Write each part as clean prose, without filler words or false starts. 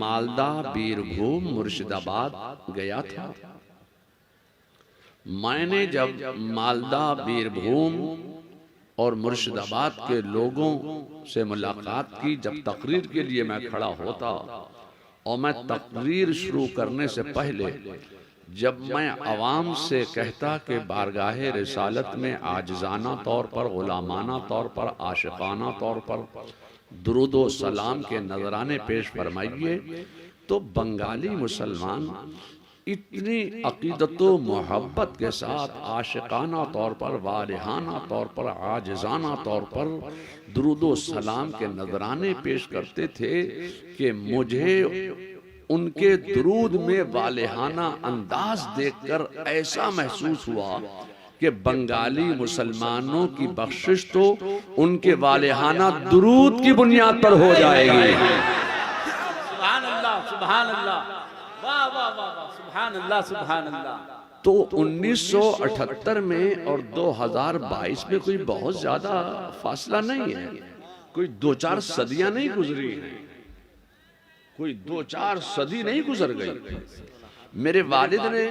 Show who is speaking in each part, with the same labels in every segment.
Speaker 1: मालदा, बीरभूम, मुर्शिदाबाद गया था। मैंने जब मालदा, बीरभूम और मुर्शिदाबाद के लोगों से मुलाकात की, जब तकरीर के लिए मैं खड़ा होता और मैं तकरीर शुरू करने से पहले जब मैं अवाम से कहता कि बारगाहे रिसालत में आजिज़ाना तौर पर, गुलामाना तौर पर, आशिकाना तौर पर दुरूद व सलाम के नजराने पेश फरमाइए, तो बंगाली मुसलमान इतनी अकीदत व मोहब्बत के साथ आशिकाना तौर पर, वालिहाना तौर पर, आजिज़ाना तौर पर दुरूद व सलाम के नजराने पेश करते थे कि मुझे उनके दुरूद में वालिहाना अंदाज देखकर ऐसा महसूस हुआ कि बंगाली मुसलमानों की बख्शिश तो उनके वालिहाना दुरूद की बुनियाद पर हो जाएगी।
Speaker 2: सुभान अल्लाह, सुभान अल्लाह, वाह वाह वाह, सुभान अल्लाह, सुभान अल्लाह।
Speaker 1: तो 1978 में और 2022 में कोई बहुत ज्यादा फासला नहीं है, कोई 2-4 सदियां नहीं गुजरी हैं, कोई 2-4 सदी नहीं गुजर गई। मेरे वालिद ने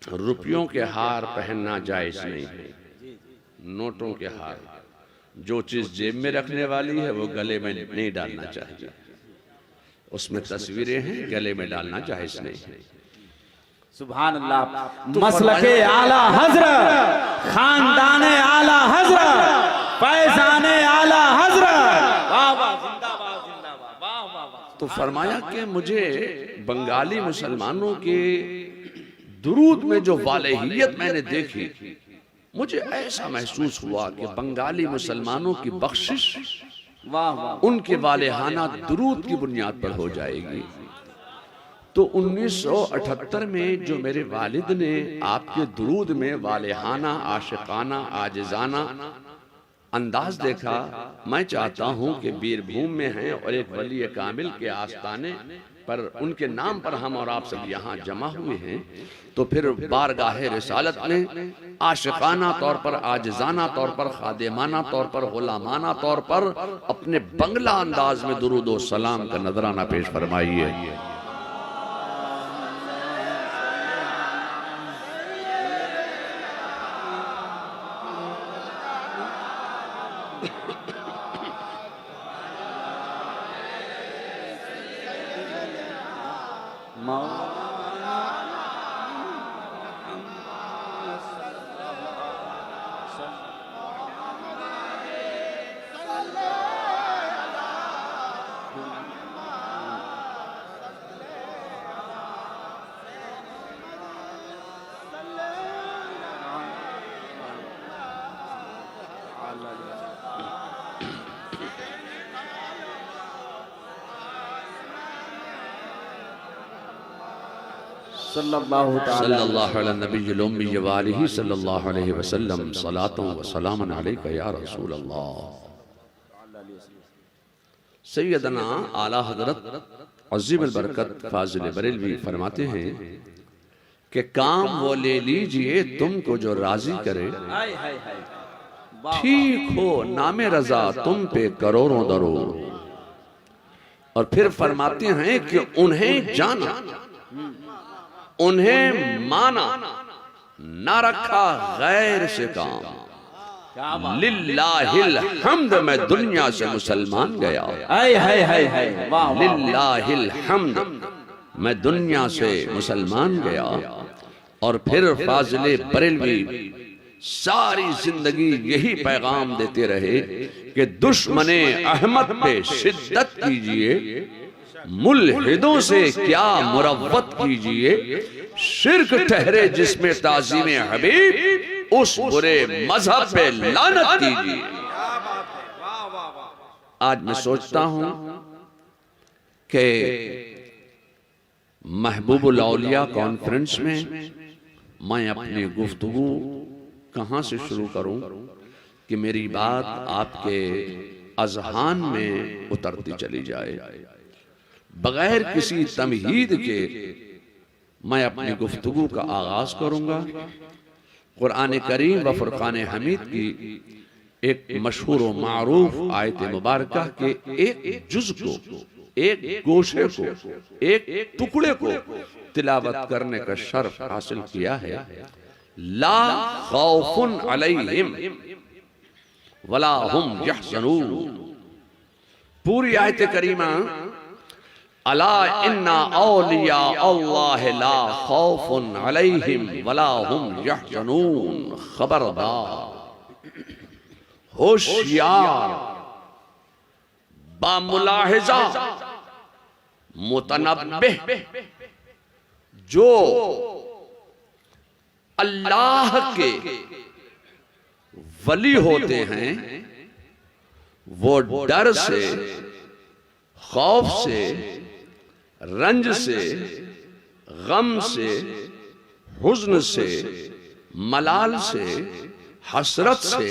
Speaker 1: रुपयों के हार पहनना जायज नहीं है, नोटों के हार, जो चीज जेब में रखने वाली है वो गले में नहीं डालना चाहिए। उसमें तस्वीरें हैं, गले में डालना जायज नहीं है।
Speaker 2: सुभान अल्लाह। मसलके आला हजरत, खानदाने आला हजरत, फैजाने आला हजरत, वाह वाह, जिंदाबाद जिंदाबाद, वाह वाह वाह।
Speaker 1: तो फरमाया कि मुझे बंगाली मुसलमानों के दुरूद में जो वालेहियत मैंने देखी, मुझे ऐसा महसूस हुआ कि बंगाली मुसलमानों की बख्शिश
Speaker 2: वाह वाह
Speaker 1: उनके वालेहाना दुरूद की बुनियाद पर हो जाएगी। तो 1978 में जो मेरे वालिद ने आपके दुरूद में वालेहाना, आशिकाना, आजिज़ाना अंदाज देखा, मैं चाहता हूं कि बीरभूम में हैं और एक वली कामिल के आस्ताने पर, उनके नाम पर हम और आप सब यहाँ जमा हुए हैं, तो फिर बारगाहे रिसालत में आशिकाना तौर पर, आजिज़ाना तौर पर, खादिमाना तौर पर, गुलामाना तौर पर अपने बंगला अंदाज में दुरूद व सलाम का नजराना पेश फरमाइए।
Speaker 2: सल्लल्लाहु
Speaker 1: अलैहि नबील उम्मी व आलिहि सल्लल्लाहु अलैहि वसल्लम, सलातुन व सलामुन अलैका या रसूल अल्लाह। सैयदना आला हजरत अज़ीम अल बरकत फाजिल बरेलवी फरमाते हैं कि काम वो ले लीजिए तुमको जो राजी करे, ठीक हो नामे रजा तुम पे करोड़ों दरूद। और फिर फरमाते हैं कि उन्हें जाना, उन्हें माना, ना रखा गैर से काम, लिल्लाहिल हम्द मैं दुनिया से मुसलमान गया, लिल्लाहिल हम्द मैं दुनिया से मुसलमान गया। और फिर फाजिले बरेलवी सारी जिंदगी यही पैगाम देते रहे कि दुश्मने अहमद पे शिद्दत कीजिए, मुल्हिदों से क्या मुरव्वत कीजिए, शिर्क ठहरे जिसमें ताज़ीम हबीब, उस बुरे मजहब पे लानत कीजिए। आज मैं सोचता हूं कि महबूबुल औलिया कॉन्फ्रेंस में मैं अपनी गुफ्तगू कहां से शुरू करूं कि मेरी बात आपके अज़हान में उतरती चली जाए। बगैर किसी तमहीद के मैं अपनी गुफ्तगू का आगाज करूंगा। कुरान करीम व फुरकान हमीद की एक मशहूर व मारूफ आयत मुबारका के एक जुज को, एक गोशे को, एक टुकड़े को तिलावत करने का शर्फ हासिल किया है। ला खौफुन अलैहिम वला हुम यहज़नून। पूरी आयत करीमा अला इन्ना औलिया अल्लाह ला खौफुन अलैहिम वला हुम यहज़नून। खबरदार, होशियार, बामुलाहिजा, मुतनब्बिह, जो अल्लाह के वली होते हैं वो डर से, खौफ से, रंज से, गम से, हुज्न से, मलाल से, हसरत से,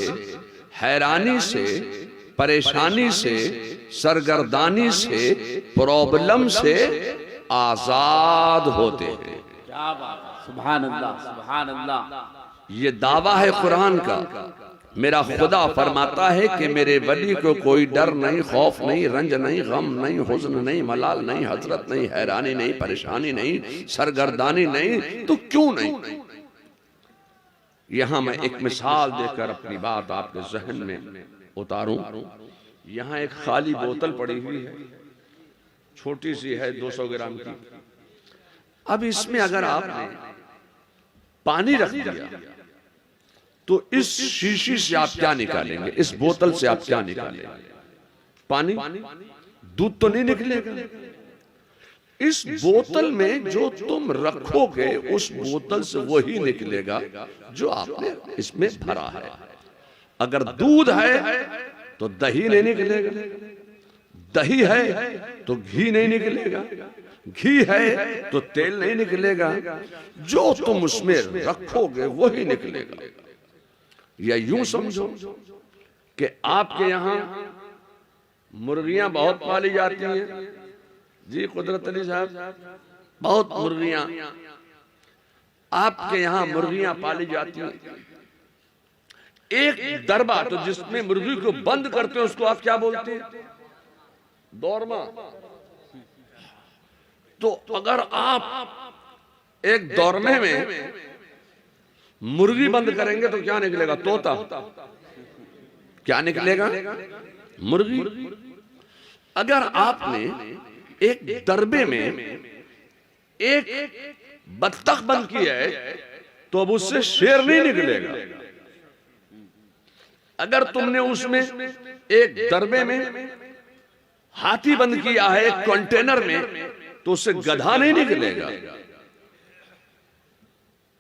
Speaker 1: हैरानी से, परेशानी से, सरगर्दानी से, प्रॉब्लम से आजाद होते हैं।
Speaker 2: क्या बात है, सुभान अल्लाह, सुभान अल्लाह।
Speaker 1: ये दावा है कुरान का। मेरा खुदा फरमाता है कि मेरे वली को कोई डर नहीं, खौफ नहीं, रंज नहीं, गम नहीं, हुज्न नहीं, मलाल नहीं, हसरत नहीं, हैरानी नहीं, परेशानी नहीं, सरगर्दानी नहीं। तो क्यों नहीं? यहां मैं एक मिसाल देकर अपनी बात आपके जहन में उतारूं। यहां एक खाली बोतल पड़ी हुई है, छोटी सी है, 200 ग्राम की। अब इसमें अगर आपने पानी रख दिया तो इस शीशी से आप क्या निकालेंगे? इस बोतल से आप क्या निकालेंगे? पानी, दूध तो नहीं निकलेगा। इस बोतल में जो तुम रखोगे उस बोतल से वही निकलेगा जो आपने इसमें भरा है। अगर दूध है तो दही नहीं निकलेगा, दही है तो घी नहीं निकलेगा, घी है तो तेल नहीं निकलेगा। जो तुम उसमें रखोगे वही निकलेगा। या यूं समझो कि आपके यहां मुर्गियां बहुत पाली जाती हैं। जी कुदरत अली साहब, बहुत मुर्गियां आपके यहां मुर्गियां पाली जाती हैं। एक दरबा, तो जिसमें मुर्गी को बंद करते हैं उसको आप क्या बोलते हैं? दौरमा। तो अगर आप एक दौरमे में मुर्गी बंद करेंगे तो क्या निकलेगा? तोता। क्या निकलेगा? मुर्गी। अगर आपने एक दरबे में एक बत्तख बंद किया है तो अब उससे शेर नहीं निकलेगा। अगर तुमने उसमें एक दरबे में हाथी बंद किया है एक कंटेनर में तो उससे गधा नहीं निकलेगा।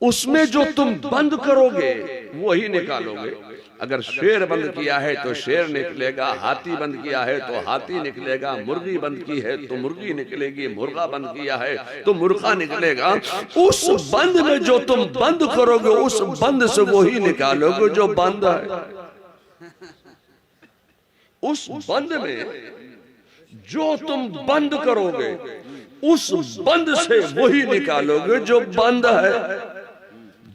Speaker 1: उसमें जो तुम बंद करोगे वही निकालोगे। अगर शेर बंद किया है तो शेर निकलेगा, हाथी बंद किया है तो हाथी निकलेगा, मुर्गी बंद की है तो मुर्गी निकलेगी, मुर्गा बंद किया है तो मुर्गा निकलेगा। उस बंद में जो तुम बंद करोगे उस बंद से वही निकालोगे जो बंद है। उस बंद में जो तुम बंद करोगे उस बंद से वही निकालोगे जो बंद है।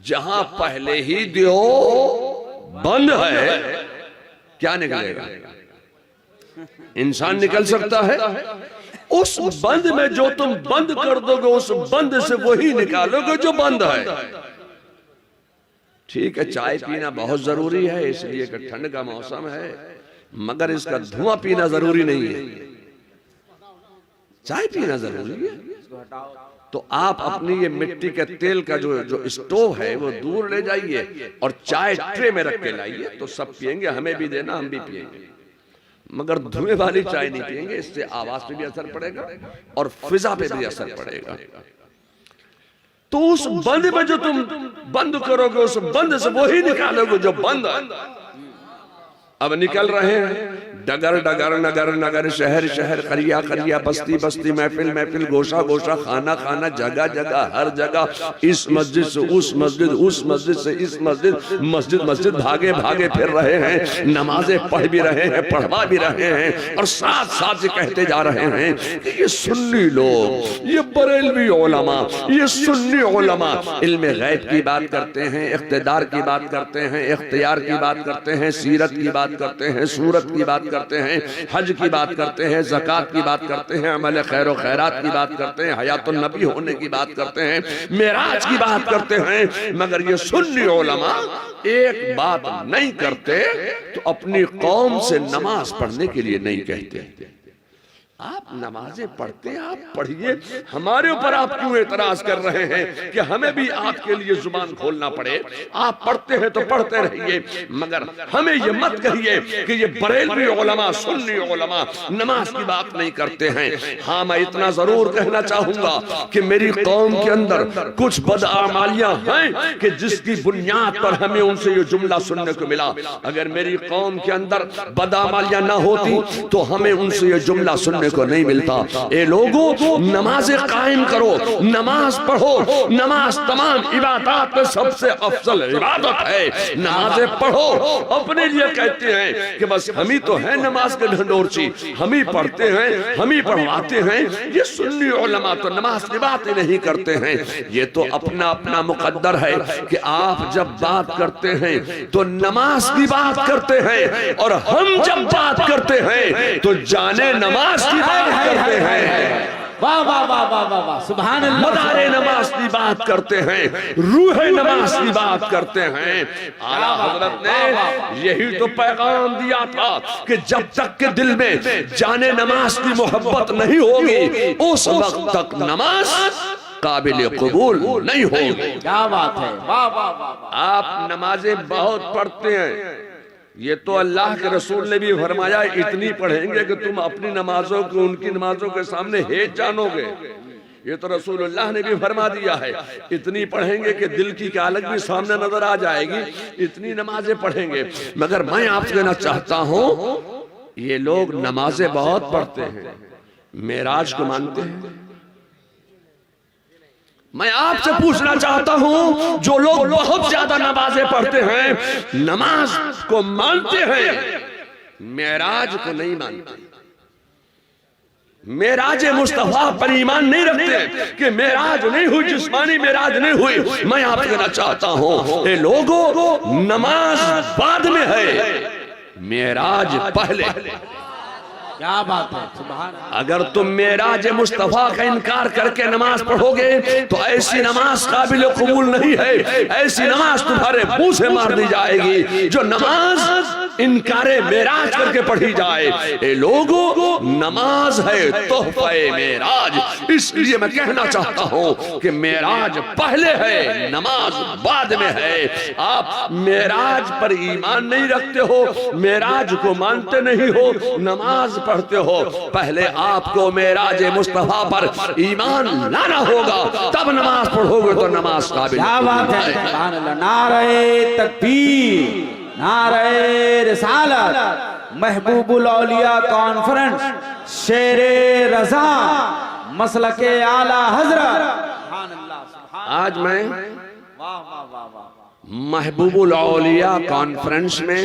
Speaker 1: जहां पहले ही दियो बंद है, क्या निकलेगा? इंसान निकल सकता है। उस बंद में जो तुम बंद कर दोगे उस बंद से वही निकालोगे जो बंद है। ठीक है, चाय पीना बहुत जरूरी है इसलिए कि ठंड का मौसम है, मगर इसका धुआं पीना जरूरी नहीं है। चाय पीना जरूरी है तो आप अपनी ये मिट्टी के तेल का जो स्टोव है वो दूर ले जाइए और चाय ट्रे में रख के लाइए, तो सब पिएंगे, हमें भी देना, हम भी पिएंगे। मगर धुएं वाली चाय नहीं पिएंगे, इससे आवाज पे भी असर पड़ेगा और फिजा पे भी असर पड़ेगा। तो उस बंद में जो तुम बंद करोगे उस बंद से वही निकालोगे जो बंद है।
Speaker 3: अब निकल रहे हैं, डगर डगर, नगर नगर, शहर शहर, करिया करिया, बस्ती बस्ती, महफिल महफिल, गोशा गोशा, खाना खाना, जगह जगह, हर जगह, इस मस्जिद से उस मस्जिद, उस मस्जिद से इस मस्जिद, मस्जिद मस्जिद भागे भागे फिर रहे हैं, नमाजें पढ़ भी रहे हैं, पढ़वा भी रहे हैं, और साथ साथ ये कहते जा रहे हैं कि ये सुन्नी लोग, ये बरेलवी उलमा, ये सुन्नी उलमा इल्म गैब की बात करते हैं, इख्तिदार की बात करते हैं, इख्तियार की बात करते हैं, सीरत की बात करते हैं, सूरत की बात करते हैं, हज की बात करते हैं, ज़कात की बात करते हैं, अमल खैर और खैरात की बात करते हैं, हयातुन नबी होने की बात करते हैं, मेराज की बात करते हैं, मगर ये सुन्नी उलमा एक बात नहीं करते, तो अपनी कौम से नमाज पढ़ने के लिए नहीं कहते। आप नमाजें पढ़ते हैं, आप पढ़िए, हमारे ऊपर आप क्यों एतराज कर रहे हैं कि हमें भी आपके लिए जुबान खोलना पड़े? आप पढ़ते हैं तो पढ़ते रहिए, मगर हमें ये मत कहिए कि ये बरेलवी उलमा, सुन्नी उलमा नमाज की बात नहीं करते हैं। हाँ, मैं इतना जरूर कहना चाहूंगा कि मेरी कौम के अंदर कुछ बदआमालियां हैं कि जिसकी बुनियाद पर हमें उनसे ये जुमला सुनने को मिला। अगर मेरी कौम के अंदर बदआमालियां ना होती तो हमें उनसे ये जुमला सुनने को नहीं मिलता। ए लोगों, नमाज़ें कायम करो, नमाज पढ़ो, नमाज तमाम इबादत में सबसे अफजल इबादत है। नमाज़ें पढ़ो, अपने लिए कहते हैं कि बस हम ही तो है नमाज के ढंढोरची, हम ही पढ़ते हैं, हम ही पढ़वाते हैं। ये सुन्नी उलमा तो नमाज की बात ही नहीं करते हैं। ये तो अपना अपना मुकद्दर है कि आप जब बात करते हैं तो नमाज की बात करते हैं, और हम जब बात करते हैं तो जाने नमाज की बात करते हैं।
Speaker 2: वाह वाह वाह वाह वाह वाह, सुभान अल्लाह।
Speaker 3: मदारे नमाज की बात करते हैं, रूह नमाज की बात करते हैं। आला हजरत ने यही तो पैगाम दिया था कि जब तक के दिल में जाने नमाज की मोहब्बत नहीं होगी, उस वक्त तक नमाज काबिल कबूल नहीं होगी।
Speaker 2: क्या बात है, वाह वाह वाह।
Speaker 3: आप नमाजें बहुत पढ़ते हैं, ये तो अल्लाह के रसूल ने भी फरमाया, इतनी पढ़ेंगे कि तुम अपनी नमाजों को उनकी नमाजों के सामने हेज जानोगे। ये तो रसूलुल्लाह ने भी फरमा दिया है, इतनी पढ़ेंगे कि दिल की कालक भी सामने नजर आ जाएगी, इतनी नमाजें पढ़ेंगे। मगर मैं आपसे कहना चाहता हूं, ये लोग नमाजें बहुत पढ़ते हैं, मेराज को मानते हैं। मैं आपसे पूछना चाहता हूं, जो लोग बहुत ज्यादा नमाजें पढ़ते हैं, नमाज को मानते हैं, मेराज को नहीं मानते, मेराज मुस्तफा पर ईमान नहीं रखते कि मेराज नहीं हुई, जिस्मानी मेराज नहीं हुई। मैं आपसे कहना चाहता हूं, ये लोगों, नमाज बाद में है, मेराज पहले।
Speaker 2: क्या बात है, सुभान।
Speaker 3: अगर तुम मेराज मुस्तफा का इनकार करके नमाज पढ़ोगे तो ऐसी नमाज काबिल कबूल नहीं है, ऐसी नमाज तुम्हारे मुंह से मार दी जाएगी जो नमाज इनकारे मेराज करके पढ़ी जाए। ए लोगों, नमाज है तोहफे मेराज, इसलिए मैं कहना चाहता हूं कि मेराज पहले है, नमाज बाद में है। आप मेराज पर ईमान नहीं रखते हो, मेराज को मानते नहीं हो, नमाज पढ़ते हो। पहले आपको मेराज मुस्तफा पर ईमान लाना होगा, तब नमाज पढ़ोगे तो नमाज काबिल।
Speaker 2: क्या बात है, सुभान अल्लाह। नारे तकबीर, नारे रिसालत, महबूबुल औलिया कॉन्फ्रेंस, शेरे रज़ा, मसलके आला हजरत। सुभान अल्लाह। आज मैं
Speaker 3: वाह वाह वाह वाह, महबूबुल औलिया कॉन्फ्रेंस में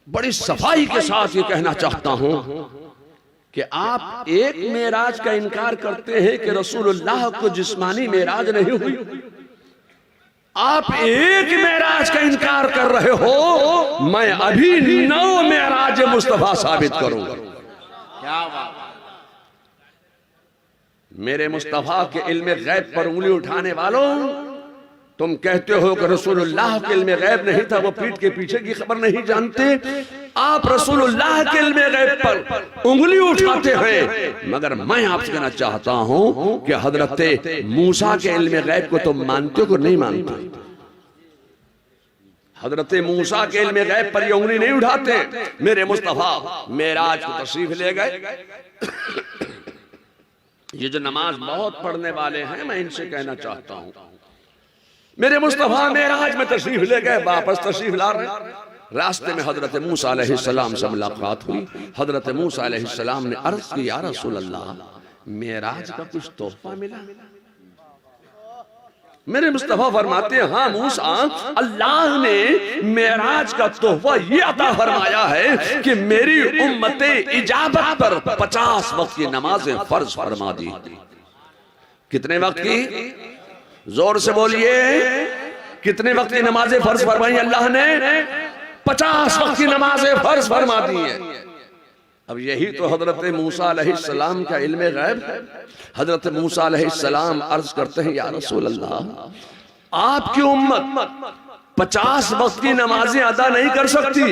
Speaker 3: बड़ी सफाई के साथ ये कहना चाहता हूं कि आप एक मेराज का इनकार करते हैं कि रसूलुल्लाह को जिस्मानी मेराज नहीं हुई, आप एक मेराज का इनकार कर रहे हो, मैं अभी 9 मेराज मुस्तफा साबित करूंगा।
Speaker 2: क्या बात।
Speaker 3: मेरे मुस्तफा के इल्म गैब पर उंगली उठाने वालों, तुम कहते हो कि रसूलुल्लाह के इल्म गैब नहीं था, वो पीठ के पीछे की खबर नहीं जानते। आप रसूलुल्लाह के इल्म गैब पर उंगली उठाते हैं, मगर मैं आपसे कहना चाहता हूं कि हजरत मूसा के इल्म गैब को तुम मानते हो कि नहीं मानते? हजरत मूसा के इल्म गैब पर ये उंगली नहीं उठाते। मेरे मुस्तफा मेराज को तशरीफ ले गए। ये जो नमाज बहुत पढ़ने वाले हैं, मैं इनसे कहना चाहता हूं, मेरे मुस्तफा मेराज में तशरीफ ले गए, वापस तशरीफ ला रहे हैं। रास्ते में हजरत मूसा अलैहिस्सलाम से मुलाकात हुई। हजरत मूसा अलैहिस्सलाम ने अर्ज की, या रसूल अल्लाह, मेराज का कुछ तोहफा मिला? मेरे मुस्तफा फरमाते हैं, हाँ मूसा, अल्लाह ने मेराज का तोहफा ये अता फरमाया है कि मेरी उम्मते इजाबत पर 50 वक्त की नमाजें फर्ज फरमा दी। कितने वक्त की? जोर से बोलिए, कितने वक्त की नमाजें फर्ज फरमाई अल्लाह ने? 50 वक्त की नमाजें फर्ज फरमा दी है। अब यही तो हजरत मूसा अलैहिस्सलाम का इल्मे गैब है। हजरत मूसा अलैहिस्सलाम अर्ज करते हैं, या रसूल अल्लाह, आपकी उम्मत 50 वक्त की नमाजें अदा नहीं कर सकती,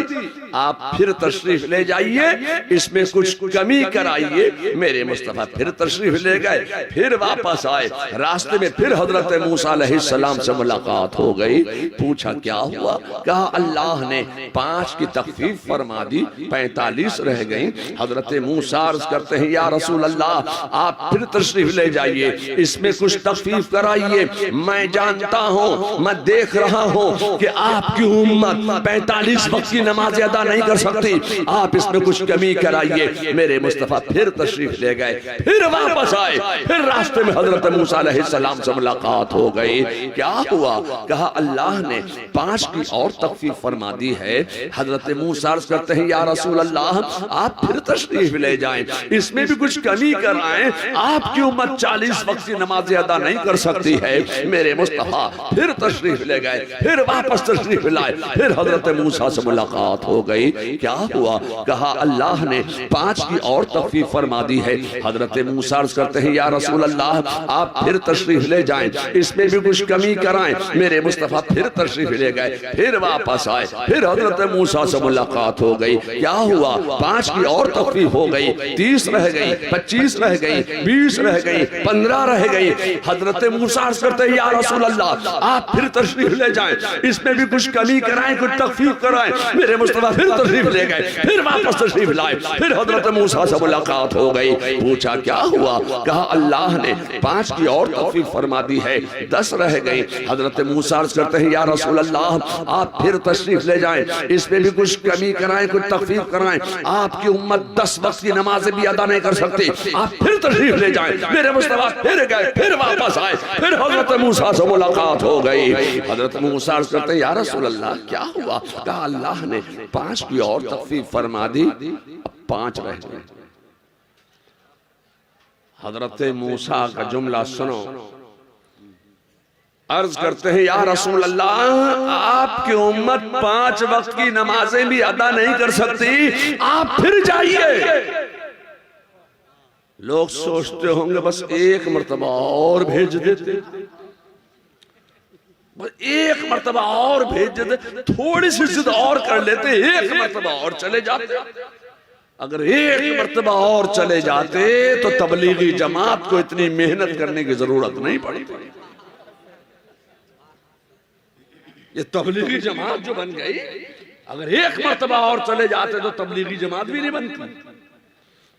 Speaker 3: आप फिर तशरीफ ले जाइए, इसमें कुछ कमी कराइए। मेरे मुस्तफा फिर तशरीफ ले गए, फिर वापस आए। रास्ते में फिर हजरत मूसा अलैहिस्सलाम से मुलाकात हो गई। पूछा क्या हुआ? कहा अल्लाह ने 5 की तखफीफ फरमा दी, 45 रह गई। हजरत मूसा अर्ज करते हैं, या रसूल अल्लाह, आप फिर तशरीफ ले जाइए, इसमें कुछ तखफीफ कराइए। मैं जानता हूं, मैं देख रहा हूं कि आपकी उम्मत 45 वक्त की नमाज अदा नहीं कर सकती, आप इसमें कुछ कमी कराइए। मेरे मुस्तफा फिर तशरीफ ले गए, फिर वापस आए। फिर रास्ते में हजरत मूसा अलैहिस्सलाम से मुलाकात हो गई। क्या हुआ? कहा अल्लाह ने 5 की और तखफीफ फरमा दी है। हजरत मूसा अर्ज करते हैं, या रसूल अल्लाह, आप फिर तशरीफ ले जाएं, इसमें भी कुछ कमी कराएं। आपकी उम्मत 40 वक्त की नमाज अदा नहीं कर सकती है। मेरे मुस्तफा फिर तशरीफ ले गए, फिर वापस तशरीफ लाए। फिर हजरत मूसा से मुलाकात हो गई। क्या हुआ? कहा अल्लाह ने 5 की और तखफीफ फरमा दी है। हजरत मूसा अर्ज करते हैं, या रसूल अल्लाह, आप फिर तशरीफ ले जाएं, इसमें भी कुछ कमी कराएं। मेरे मुस्तफा फिर तशरीफ ले गए, फिर वापस आए। फिर हजरत मूसा से मुलाकात हो गई। क्या हुआ? 5 की और तखफीफ हो गई, 30 रह गई, 25 रह गई, 20 रह गई, 15 रह गई। हजरत मूसा अर्ज करते हैं, या रसूल अल्लाह, आप फिर तशरीफ ले जाएं, इसमें भी कुछ कमी कराएं, कुछ तखफीफ कराएं। मेरे मुस्तफा फिर तशरीफ ले गए, फिर वापस तशरीफ लाए। फिर हजरत मूसा से मुलाकात हो गई। पूछा क्या हुआ? कहा अल्लाह ने 5 की और तखफीफ फरमा दी है, 10 रह गई। हजरत मूसा अर्ज करते हैं, या रसूल अल्लाह, आप फिर तशरीफ ले जाएं, इसमें भी कुछ कमी कराएं, कुछ तखफीफ कराएं। आपकी उम्मत 10 वक्त की नमाजें भी अदा नहीं कर सकती, आप फिर तशरीफ ले जाएं। मेरे मुस्तफा फिर गए, फिर वापस आए। फिर हजरत मूसा से मुलाकात हो गई। हजरत मूसा अर्ज करते हैं, या रसूल अल्लाह, क्या हुआ? कहा अल्लाह ने 5 की और तखफीफ फरमा दी, 5 रह गए। हजरत मूसा का जुमला सुनो। अर्ज करते हैं, या रसूल अल्लाह, आपकी उम्मत 5 वक्त की नमाजें भी अदा नहीं कर सकती, आप फिर जाइए। लोग सोचते होंगे बस एक मर्तबा और भेज देते, एक मर्तबा और भेज देते, थोड़ी सी जिद और कर लेते, एक मर्तबा और चले जाते। अगर एक मर्तबा और चले जाते तो तबलीगी जमात को इतनी मेहनत करने की जरूरत नहीं पड़ी। ये तबलीगी जमात जो बन गई, अगर एक मर्तबा और चले जाते तो तबलीगी जमात भी नहीं बनती।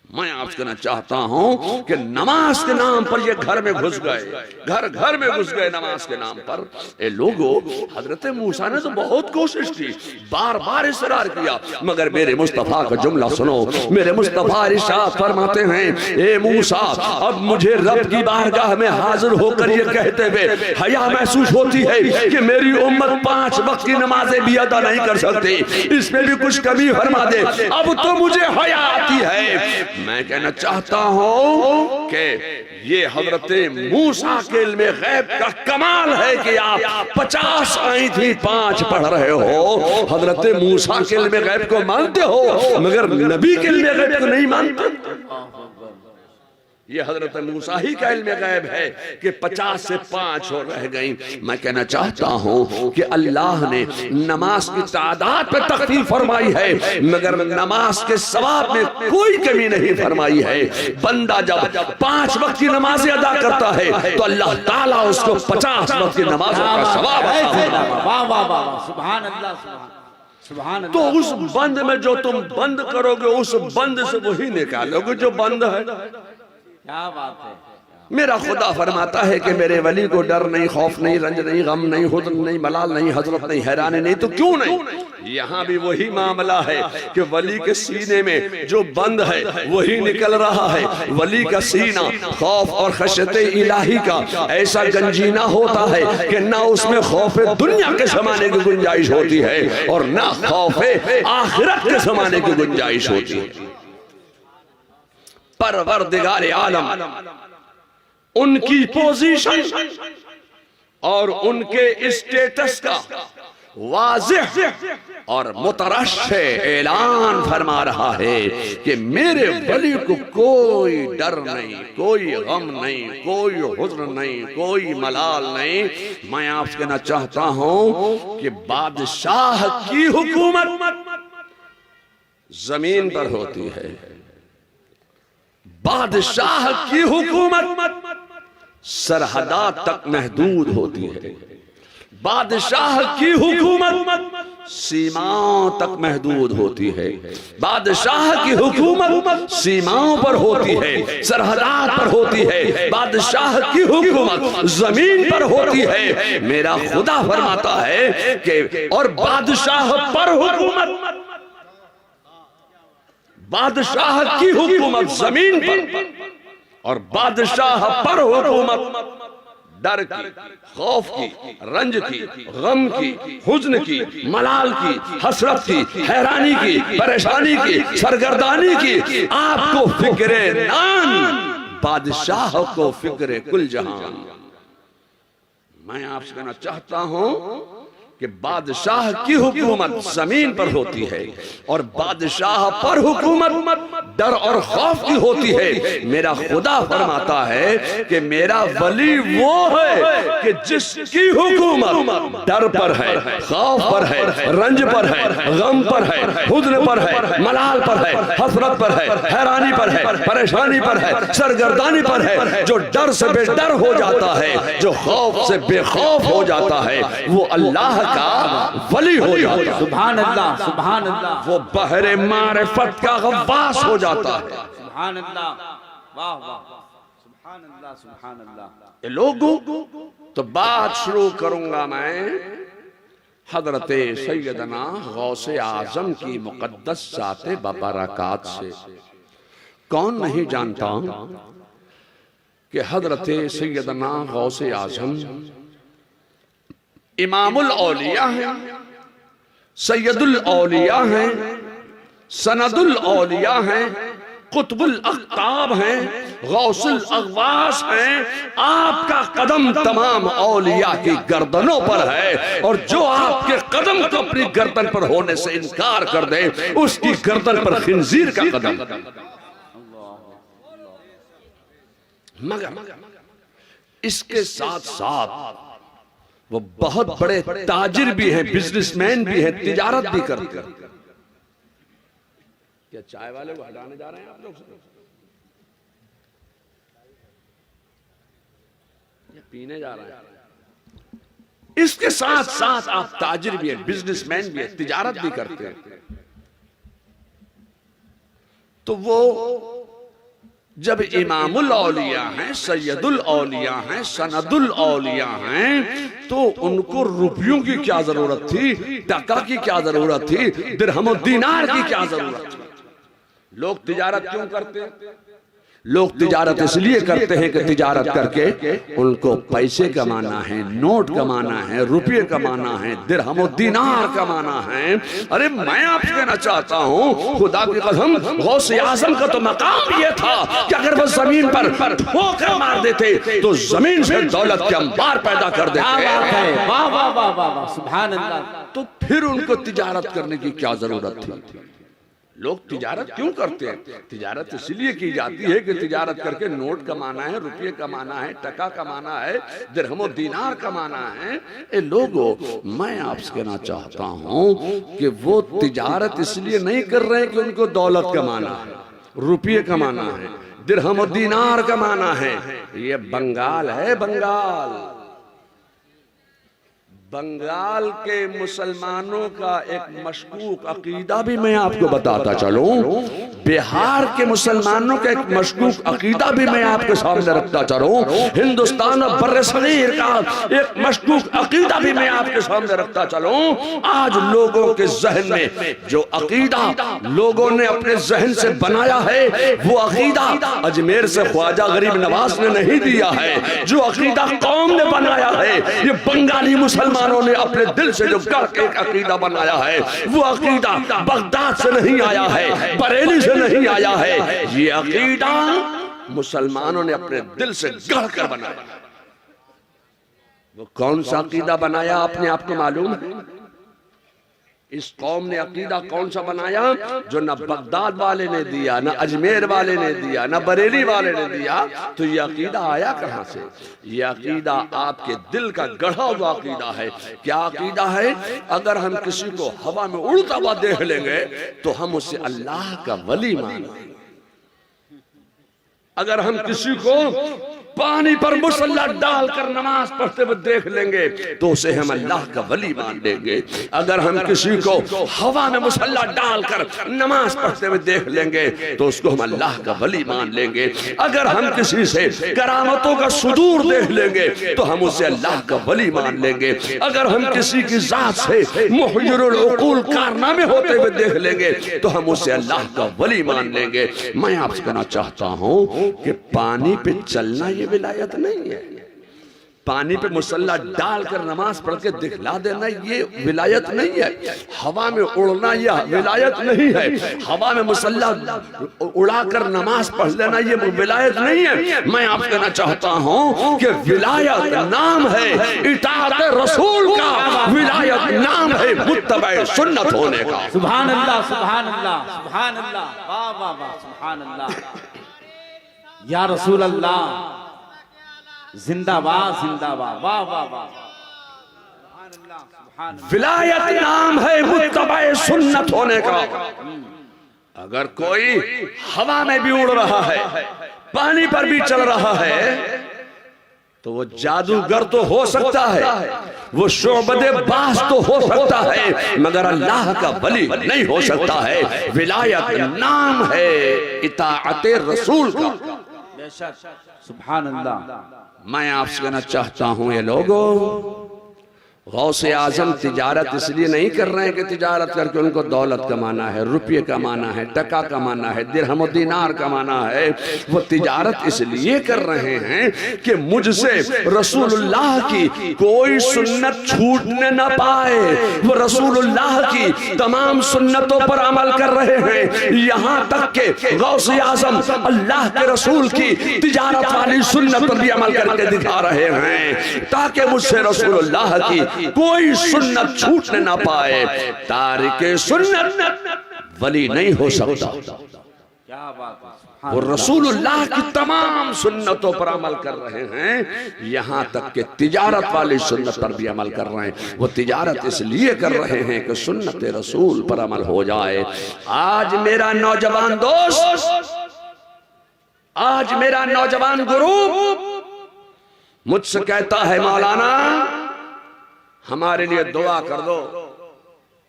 Speaker 3: मैं आपसे कहना चाहता हूं कि नमाज के नाम पर ये घर में घुस गए, घर घर में घुस गए नमाज के नाम पर। ए लोगो, हजरत मूसा ने तो बहुत कोशिश की, बार बार इसरार किया, मगर मेरे मुस्तफा का जुमला सुनो। मेरे मुस्तफा इरशाद फरमाते हैं, ए मूसा, अब मुझे रब की बारगाह में हाजिर होकर ये कहते हुए हया महसूस होती है कि मेरी उम्मत 5 वक्त की नमाजें भी अदा नहीं कर सकती, इसमें भी कुछ कमी फरमा दे। अब तो मुझे हया आती है। मैं कहना चाहता हूं कि ये हजरत मूसा के इल्मे गैब का कमाल है कि आप 50 आई थी 5 पढ़ रहे हो। हजरत मूसा के इल्मे गैब को मानते हो, मगर नबी के इल्मे गैब को नहीं मानते। ये हजरत मूसा ही का इल्मे गैब है कि 50 से 5 और रह गई। मैं कहना चाहता हूं कि अल्लाह ने नमाज की तादाद पे तखफीफ फरमाई है, मगर नमाज के सवाब में कोई कमी नहीं फरमाई है। बंदा जब 5 वक्त की नमाजें अदा करता है तो अल्लाह ताला उसको 50 वक्त की नमाजों का सवाब है। तो उस बंद में जो तुम बंद करोगे, उस बंद से वही निकालोगे जो बंद है।
Speaker 2: क्या बात है।
Speaker 3: मेरा खुदा फरमाता है कि मेरे वली को डर नहीं, खौफ नहीं, रंज नहीं, गम नहीं, हुज़्न नहीं, मलाल नहीं, हजरत नहीं, हैरानी नहीं। तो क्यों नहीं? यहाँ भी वही मामला है कि वली के सीने में जो बंद है वही निकल रहा है। वली का सीना खौफ और खशयत इलाही का ऐसा गंजीना होता है कि ना उसमें खौफ दुनिया के ज़माने की गुंजाइश होती है और ना खौफ आखिरत के ज़माने की गुंजाइश होती है। परवरदिगार आलम उनकी पोजीशन और उनके स्टेटस का वाज़ेह और मुतरश्शे ऐलान फरमा रहा है कि मेरे वली को कोई डर नहीं, कोई गम नहीं, कोई हुज़्न नहीं, कोई मलाल नहीं। मैं आपसे कहना चाहता हूं कि बादशाह की हुकूमत जमीन पर होती है, बादशाह की हुकूमत सरहदात तक महदूद होती है, बादशाह की हुकूमत सीमाओं तक महदूद होती है, बादशाह की हुकूमत सीमाओं पर होती है, सरहदात पर होती है, बादशाह की हुकूमत जमीन पर होती है। मेरा खुदा फरमाता है कि और बादशाह पर हुकूमत, बादशाह की हुकूमत जमीन पर और बादशाह पर हुकूमत डर की, खौफ की, रंज की, गम की, हुज़्न की, मलाल की, हसरत की, हैरानी की, परेशानी की, सरगर्दानी की। आपको फिक्रे नान, बादशाह को फिक्रे कुल जहान। मैं आपसे कहना चाहता हूं कि बादशाह की हुकूमत जमीन पर होती है और बादशाह पर हुकूमत डर और खौफ की होती है। मेरा खुदा फरमाता है कि मेरा वली वो है कि जिसकी हुकूमत डर पर है, खौफ पर है, रंज पर है, गम पर है, हुज़्न पर है, मलाल पर है, हसरत पर है, हैरानी पर है, परेशानी पर है, सरगर्दानी पर है। जो डर से बेडर हो जाता है, जो खौफ से बेखौफ हो जाता है, वो अल्लाह का वली हो जाता है।
Speaker 2: सुभान अल्लाह, सुभान अल्लाह।
Speaker 3: वो बहरे मारिफत का गव्वास हो जाता है।
Speaker 2: सुभान अल्लाह, वाह वाह, सुभान अल्लाह, सुभान अल्लाह।
Speaker 3: ये लोगों तो बात शुरू करूंगा मैं हजरत सैयदना गौसे आजम की मुकद्दस जाते बबरकात से। कौन नहीं जानता कि हजरत सैयदना गौसे आजम इमामुल औलिया हैं, सैयदुल औलिया हैं, सनदुल औलिया हैं, कुतुबुल अख्ताब हैं, गौसुल अगवास हैं। आपका कदम तमाम औलिया की गर्दनों पर है और जो आपके कदम को अपनी गर्दन पर होने से इनकार कर दे, उसकी गर्दन पर खिंजीर का कदम। मगर इसके साथ साथ वो बहुत बड़े ताजिर भी हैं, बिजनेसमैन भी हैं, तिजारत भी करते हैं। क्या चाय वाले को हटाने जा रहे हैं आप लोग? या पीने जा रहे हैं? इसके साथ साथ आप ताजिर भी हैं, बिजनेसमैन भी हैं, तिजारत भी करते हैं। तो वो जब इमामुल औलिया हैं, सैयदुल औलिया हैं, सनदुल औलिया हैं, तो उनको रुपयों की क्या जरूरत थी, टका की क्या जरूरत थी, दिरहम और दीनार की क्या जरूरत थी? लोग तिजारत क्यों करते हैं? लोग तिजारत इसलिए करते हैं कि तिजारत करके उनको पैसे कमाना है, नोट कमाना है, रुपये कमाना है, दिरहम और दीनार कमाना है। अरे मैं आपसे कहना चाहता हूँ, खुदा की कसम, गौसे आज़म का तो मकाम ये था कि अगर वो जमीन पर ठोकर मार देते तो जमीन से दौलत के अंबार पैदा कर देते।
Speaker 2: वाह वाह वाह वाह, सुभान अल्लाह।
Speaker 3: तो फिर उनको तिजारत करने की क्या जरूरत थी? लोग तिजारत क्यों करते हैं? तिजारत इसलिए की जाती है कि तिजारत करके नोट कमाना है, रुपये कमाना है, टका कमाना है, दिरहम और दीनार कमाना है। ए लोगों, मैं आपसे कहना चाहता हूं कि वो तिजारत इसलिए नहीं कर रहे हैं कि उनको दौलत कमाना है, रुपये कमाना है, दिरहम और दीनार कमाना है। ये बंगाल है, बंगाल। बंगाल के मुसलमानों का एक मशकूक अकीदा भी मैं आपको बताता चलूं, बिहार के मुसलमानों का एक मशकूक अकीदा भी मैं आपके सामने रखता चलूं, हिंदुस्तान और बर्रे सगीर का एक मशकूक अकीदा भी मैं आपके सामने रखता चलूं। आज लोगों के जहन में जो अकीदा लोगों ने अपने जहन से बनाया है, वो अकीदा अजमेर से ख्वाजा गरीब नवाज ने नहीं दिया है। जो अकीदा कौम ने बनाया है, ये बंगाली मुसलमानों ने अपने दिल से जो गढ़ के एक अकीदा बनाया है, वो अकीदा बगदाद से नहीं आया है, बरेली से नहीं आया है। ये अकीदा मुसलमानों ने अपने दिल से गढ़ कर बनाया। वो कौन सा अकीदा बनाया अपने आप को मालूम है? इस कौम ने अकीदा कौन सा बनाया जो न बगदाद वाले ने दिया, न अजमेर वाले ने दिया, न बरेली वाले ने दिया। तो ये अकीदा आया कहां से? ये अकीदा आपके दिल का गढ़ा हुआ अकीदा है। क्या अकीदा है? अगर हम किसी को हवा में उड़ता हुआ देख लेंगे तो हम उसे अल्लाह का वली मानेंगे। अगर हम किसी को पानी पर मुसल्ला डालकर नमाज पढ़ते हुए देख लेंगे तो उसे हम अल्लाह का वली मान लेंगे। अगर हम किसी को हवा में मुसल्ला डालकर नमाज पढ़ते हुए देख लेंगे तो उसको हम अल्लाह का वली मान लेंगे। अगर हम किसी से करामतों का सुदूर देख लेंगे तो हम उसे अल्लाह का वली मान लेंगे। अगर हम किसी की जात से मुहय्यरुल उकूल कारनामे होते हुए देख लेंगे तो हम उसे अल्लाह का वली मान लेंगे। मैं आपसे कहना चाहता हूं कि पानी पे चलना ये विलायत नहीं है। पानी पे मुसल्ला डालकर नमाज पढ़ के दिखला देना ये विलायत नहीं है। हवा में उड़ना यह विलायत नहीं है। हवा में मुसल्ला उड़ाकर नमाज पढ़ लेना ये विलायत नहीं है। मैं आपसे कहना चाहता हूं कि विलायत नाम है इताअत रसूल का, विलायत नाम है मुत्तबा सुन्नत होने का।
Speaker 2: सुभान अल्लाह, सुभान अल्लाह, सुभान अल्लाह, वाह वाह वाह, सुभान अल्लाह, या रसूल अल्लाह, जिंदाबाद जिंदाबाद, वाह वाह वाह, सुभान अल्लाह, सुभान अल्लाह।
Speaker 3: विलायत नाम है मुत्तबा सुन्नत होने का। अगर कोई हवा में भी उड़ रहा है, पानी पर भी चल रहा है, तो वो जादूगर तो हो सकता है, वो शोबदे बास तो हो सकता है, मगर अल्लाह का वली नहीं हो सकता है। विलायत नाम है इताअत रसूल का।
Speaker 2: सुभान अल्लाह।
Speaker 3: मैं आपसे कहना चाहता हूं ये लोगों, गौसे आजम तिजारत इसलिए नहीं कर रहे हैं कि तिजारत करके उनको दौलत कमाना है, रुपये कमाना है, टका कमाना है, दिरहम और दीनार कमाना है। वो तिजारत इसलिए कर रहे हैं कि मुझसे रसूलुल्लाह की कोई सुन्नत छूटने ना पाए। वो रसूलुल्लाह की तमाम सुन्नतों पर अमल कर रहे हैं। यहाँ तक के गौसे आजम अल्लाह के रसूल की तिजारत वाली सुन्नत पर भी अमल करके दिखा रहे हैं, ताकि मुझसे रसूलुल्लाह की कोई सुन्नत छूटने ना पाए। तारिके सुन्नत वली नहीं हो सकता।
Speaker 2: क्या बात है।
Speaker 3: वो रसूलुल्लाह की तमाम सुन्नतों पर अमल कर रहे हैं, यहां तक कि तिजारत वाली सुन्नत पर भी अमल कर रहे हैं। वो तिजारत इसलिए कर रहे हैं कि सुन्नत रसूल पर अमल हो जाए। आज मेरा नौजवान दोस्त, आज मेरा नौजवान गुरु मुझसे कहता है, मौलाना हमारे लिए दुआ कर दो।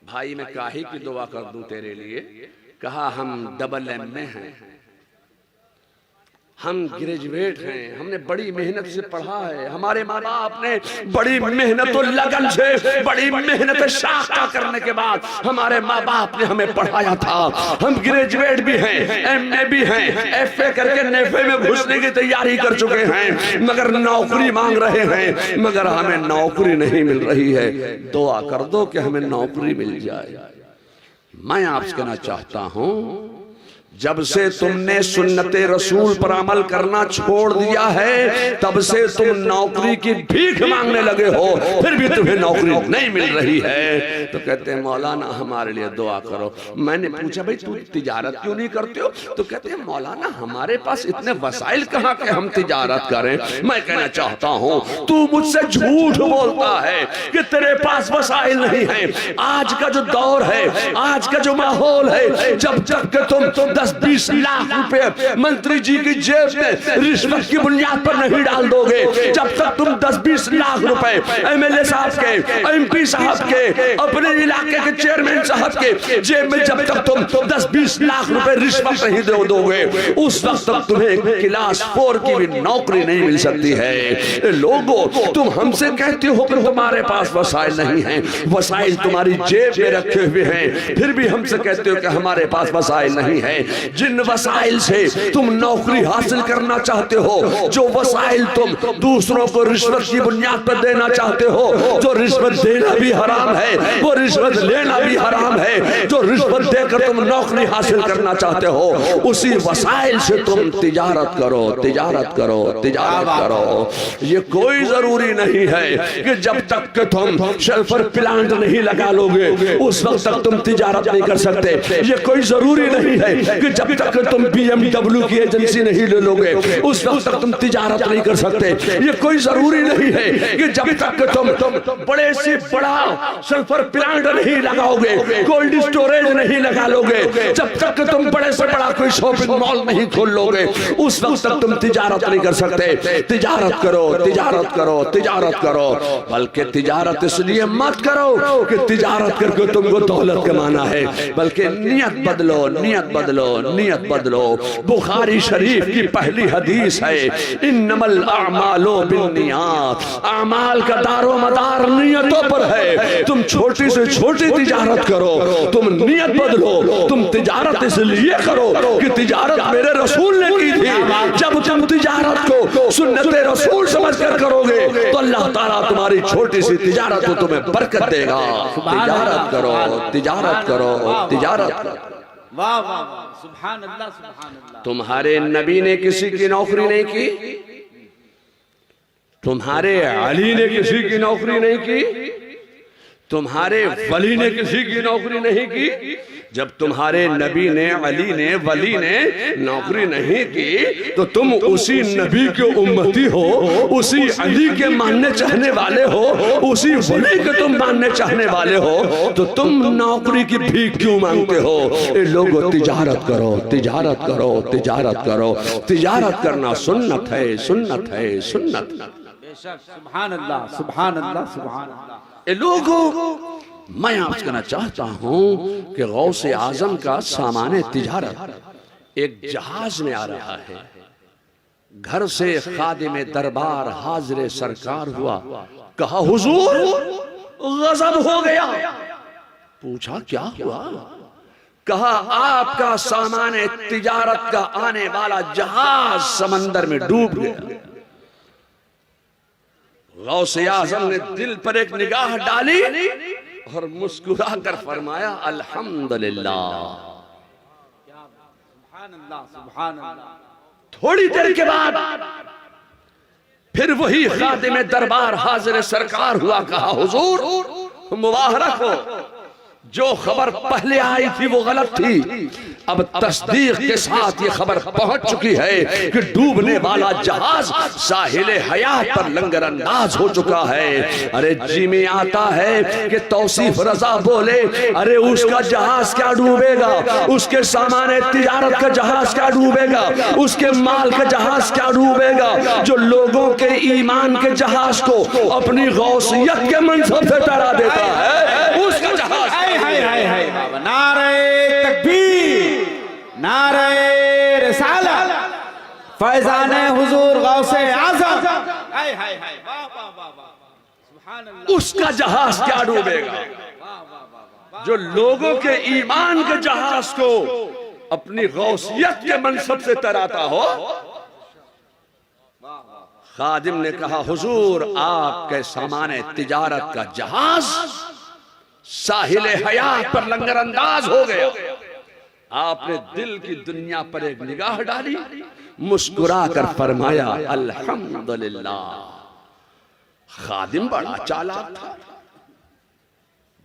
Speaker 3: भाई मैं काहे की दुआ कर दूं तेरे लिए? कहा हम डबल एम में हैं, हम ग्रेजुएट हैं, हमने बड़ी मेहनत से पढ़ा है, हमारे माँ बाप ने बड़ी मेहनत और लगन से, बड़ी मेहनत शाखा करने के बाद हमारे माँ बाप ने हमें पढ़ाया था। हम ग्रेजुएट भी हैं, एमए भी हैं, एफए करके नेफे में घुसने की तैयारी कर चुके हैं, मगर नौकरी मांग रहे हैं, मगर हमें नौकरी नहीं मिल रही है। दुआ कर दो कि हमें नौकरी मिल जाए। मैं आपसे कहना चाहता हूं, जब से तुमने सुन्नते रसूल पर अमल करना छोड़ दिया है, तब से तुम नौकरी की भीख मांगने लगे हो, फिर भी तुम्हें नौकरी नहीं मिल रही है। तो कहते हैं मौलाना हमारे लिए दुआ करो। मैंने पूछा भाई तू तिजारत क्यों नहीं करते हो? तो कहते हैं मौलाना हमारे पास इतने वसाइल कहाँ के हम तिजारत करें। मैं कहना चाहता हूँ तू मुझसे झूठ बोलता है कि तेरे पास वसाइल नहीं है। आज का जो दौर है, आज का जो माहौल है, जब तक तुम 10-20 लाख रुपए मंत्री जी की जेब में रिश्वत की बुनियाद पर नहीं डाल दोगे, जब तक तुम 10-20 लाख रुपए एमएलए साहब के, एमपी साहब के, अपने इलाके के चेयरमैन साहब के जेब में जब तक तुम 10-20 लाख रुपए रिश्वत नहीं दे दोगे, उस वक्त तक तुम्हें क्लास 4 की भी नौकरी नहीं मिल सकती है। लोगों, तुम हमसे कहते हो कि तुम्हारे पास वसाइल नहीं है, वसाइल तुम्हारी जेब में रखे हुए हैं, फिर भी हमसे कहते हो कि हमारे पास वसाइल नहीं है। जिन वसाइल से तुम नौकरी हासिल करना चाहते हो, जो वसाइल तुम दूसरों को रिश्वत की बुनियाद पर देना चाहते हो, जो रिश्वत देना भी हराम है, वो रिश्वत लेना भी हराम है, जो रिश्वत देकर तुम नौकरी हासिल करना चाहते हो, उसी वसाइल से तुम तिजारत करो, तिजारत करो, तिजारत करो। ये कोई जरूरी नहीं है कि जब तक कि तुम सल्फर प्लांट नहीं लगा लोगे उस वक्त तक तुम तिजारत नहीं कर सकते। ये कोई जरूरी नहीं है कि जब तक तुम BMW की एजेंसी नहीं ले लोगे उस वक्त तक तुम तिजारत नहीं कर सकते। ये कोई जरूरी नहीं है कि जब तक तुम बड़े से बड़ा सल्फर प्लांट नहीं लगाओगे, कोल्ड स्टोरेज नहीं लगा लोगे, जब तक तुम बड़े से बड़ा कोई शॉपिंग मॉल नहीं खोल लोगे उस वक्त तक तुम तिजारत नहीं कर सकते। तिजारत करो, तिजारत करो, तिजारत करो। बल्कि तिजारत इसलिए मत करो कि तिजारत करके तुमको दौलत कमाना है, बल्कि नियत बदलो, नियत बदलो, नियत बदलो। बुखारी शरीफ की पहली हदीस है, इन्नमल अमालो बिन्नियात, अमाल का दारो मदार नियतों पर है। तुम छोटी से छोटी तिजारत करो, तुम नियत बदलो। तुम तिजारत इसलिए करो कि तिजारत मेरे रसूल ने की थी। जब तुम तिजारत को सुन्नते रसूल समझकर करोगे तो अल्लाह ताला तुम्हारी छोटी सी तिजारत को तुम्हें बरकत देगा। तिजारत करो, तिजारत करो, तिजारत करो।
Speaker 2: वाह वाह वाह, सुभान अल्लाह, सुभान अल्लाह।
Speaker 3: तुम्हारे नबी ने किसी की नौकरी नहीं की, तुम्हारे अली ने किसी की नौकरी नहीं की, तुम्हारे वली ने किसी की नौकरी नहीं की। जब तुम्हारे नबी ने, अली ने, वली ने नौकरी नहीं की तो तुम उसी नबी के उम्मती हो, उसी अली के मानने चाहने वाले हो, उसी वली के तुम मानने चाहने वाले हो, तो तुम नौकरी की भीख क्यों मांगते हो? ए लोगो, तिजारत करो, तिजारत करो, तिजारत करो। तिजारत करना सुन्नत है, सुन्नत है, सुन्नत।
Speaker 2: बेशक, सुभान अल्लाह, सुभान अल्लाह, सुभान अल्लाह।
Speaker 3: ए लोगों, मैं आपसे कहना चाहता हूं कि गौसे आजम का सामाने तिजारत एक जहाज में आ रहा है। घर से खादिम दरबार हाजिर सरकार हुआ, कहा हुजूर गजब हो गया। पूछा क्या हुआ? कहा आपका सामाने तिजारत का आने वाला जहाज समंदर में डूब गया। गौसे आजम ने दिल पर एक निगाह डाली और मुस्कुरा कर फरमाया अल्हम्दुलिल्लाह।
Speaker 2: सुभान अल्लाह, सुभान अल्लाह।
Speaker 3: थोड़ी देर के बाद फिर वही खादिम दरबार हाजिर सरकार हुआ, कहा हुजूर मुबारक हो, जो खबर पहले आई थी वो गलत थी, अब तस्दीक के साथ ये खबर पहुंच चुकी है कि डूबने वाला जहाज साहिल हयात पर लंगर अंदाज हो चुका है। अरे जी में आता है कि तौसीफ रजा बोले, अरे उसका जहाज क्या डूबेगा, उसके सामाने तिजारत का जहाज क्या डूबेगा, उसके माल का जहाज क्या डूबेगा, जो लोगों के ईमान के जहाज को अपनी गौसियत के मनसब से टरा देता है, उसका जहाज।
Speaker 2: नारे तकबीर, नारे रिसालत, फैजाने हुजूर गौसे आज़म। हाय हाय हाय, वाह वाह वाह वाह, सुभान अल्लाह।
Speaker 3: उसका जहाज क्या डूबेगा, जो लोगों के ईमान के जहाज को अपनी गौसियत के मनसब से तराता हो। खादिम ने कहा हुजूर आपके सामाने तिजारत का जहाज साहिल हयात पर लंगर अंदाज हो गया। आपने दिल की दुनिया पर एक निगाह डाली, मुस्कुरा कर फरमाया अल्हम्दुलिल्लाह। खादिम बड़ा चालाक था,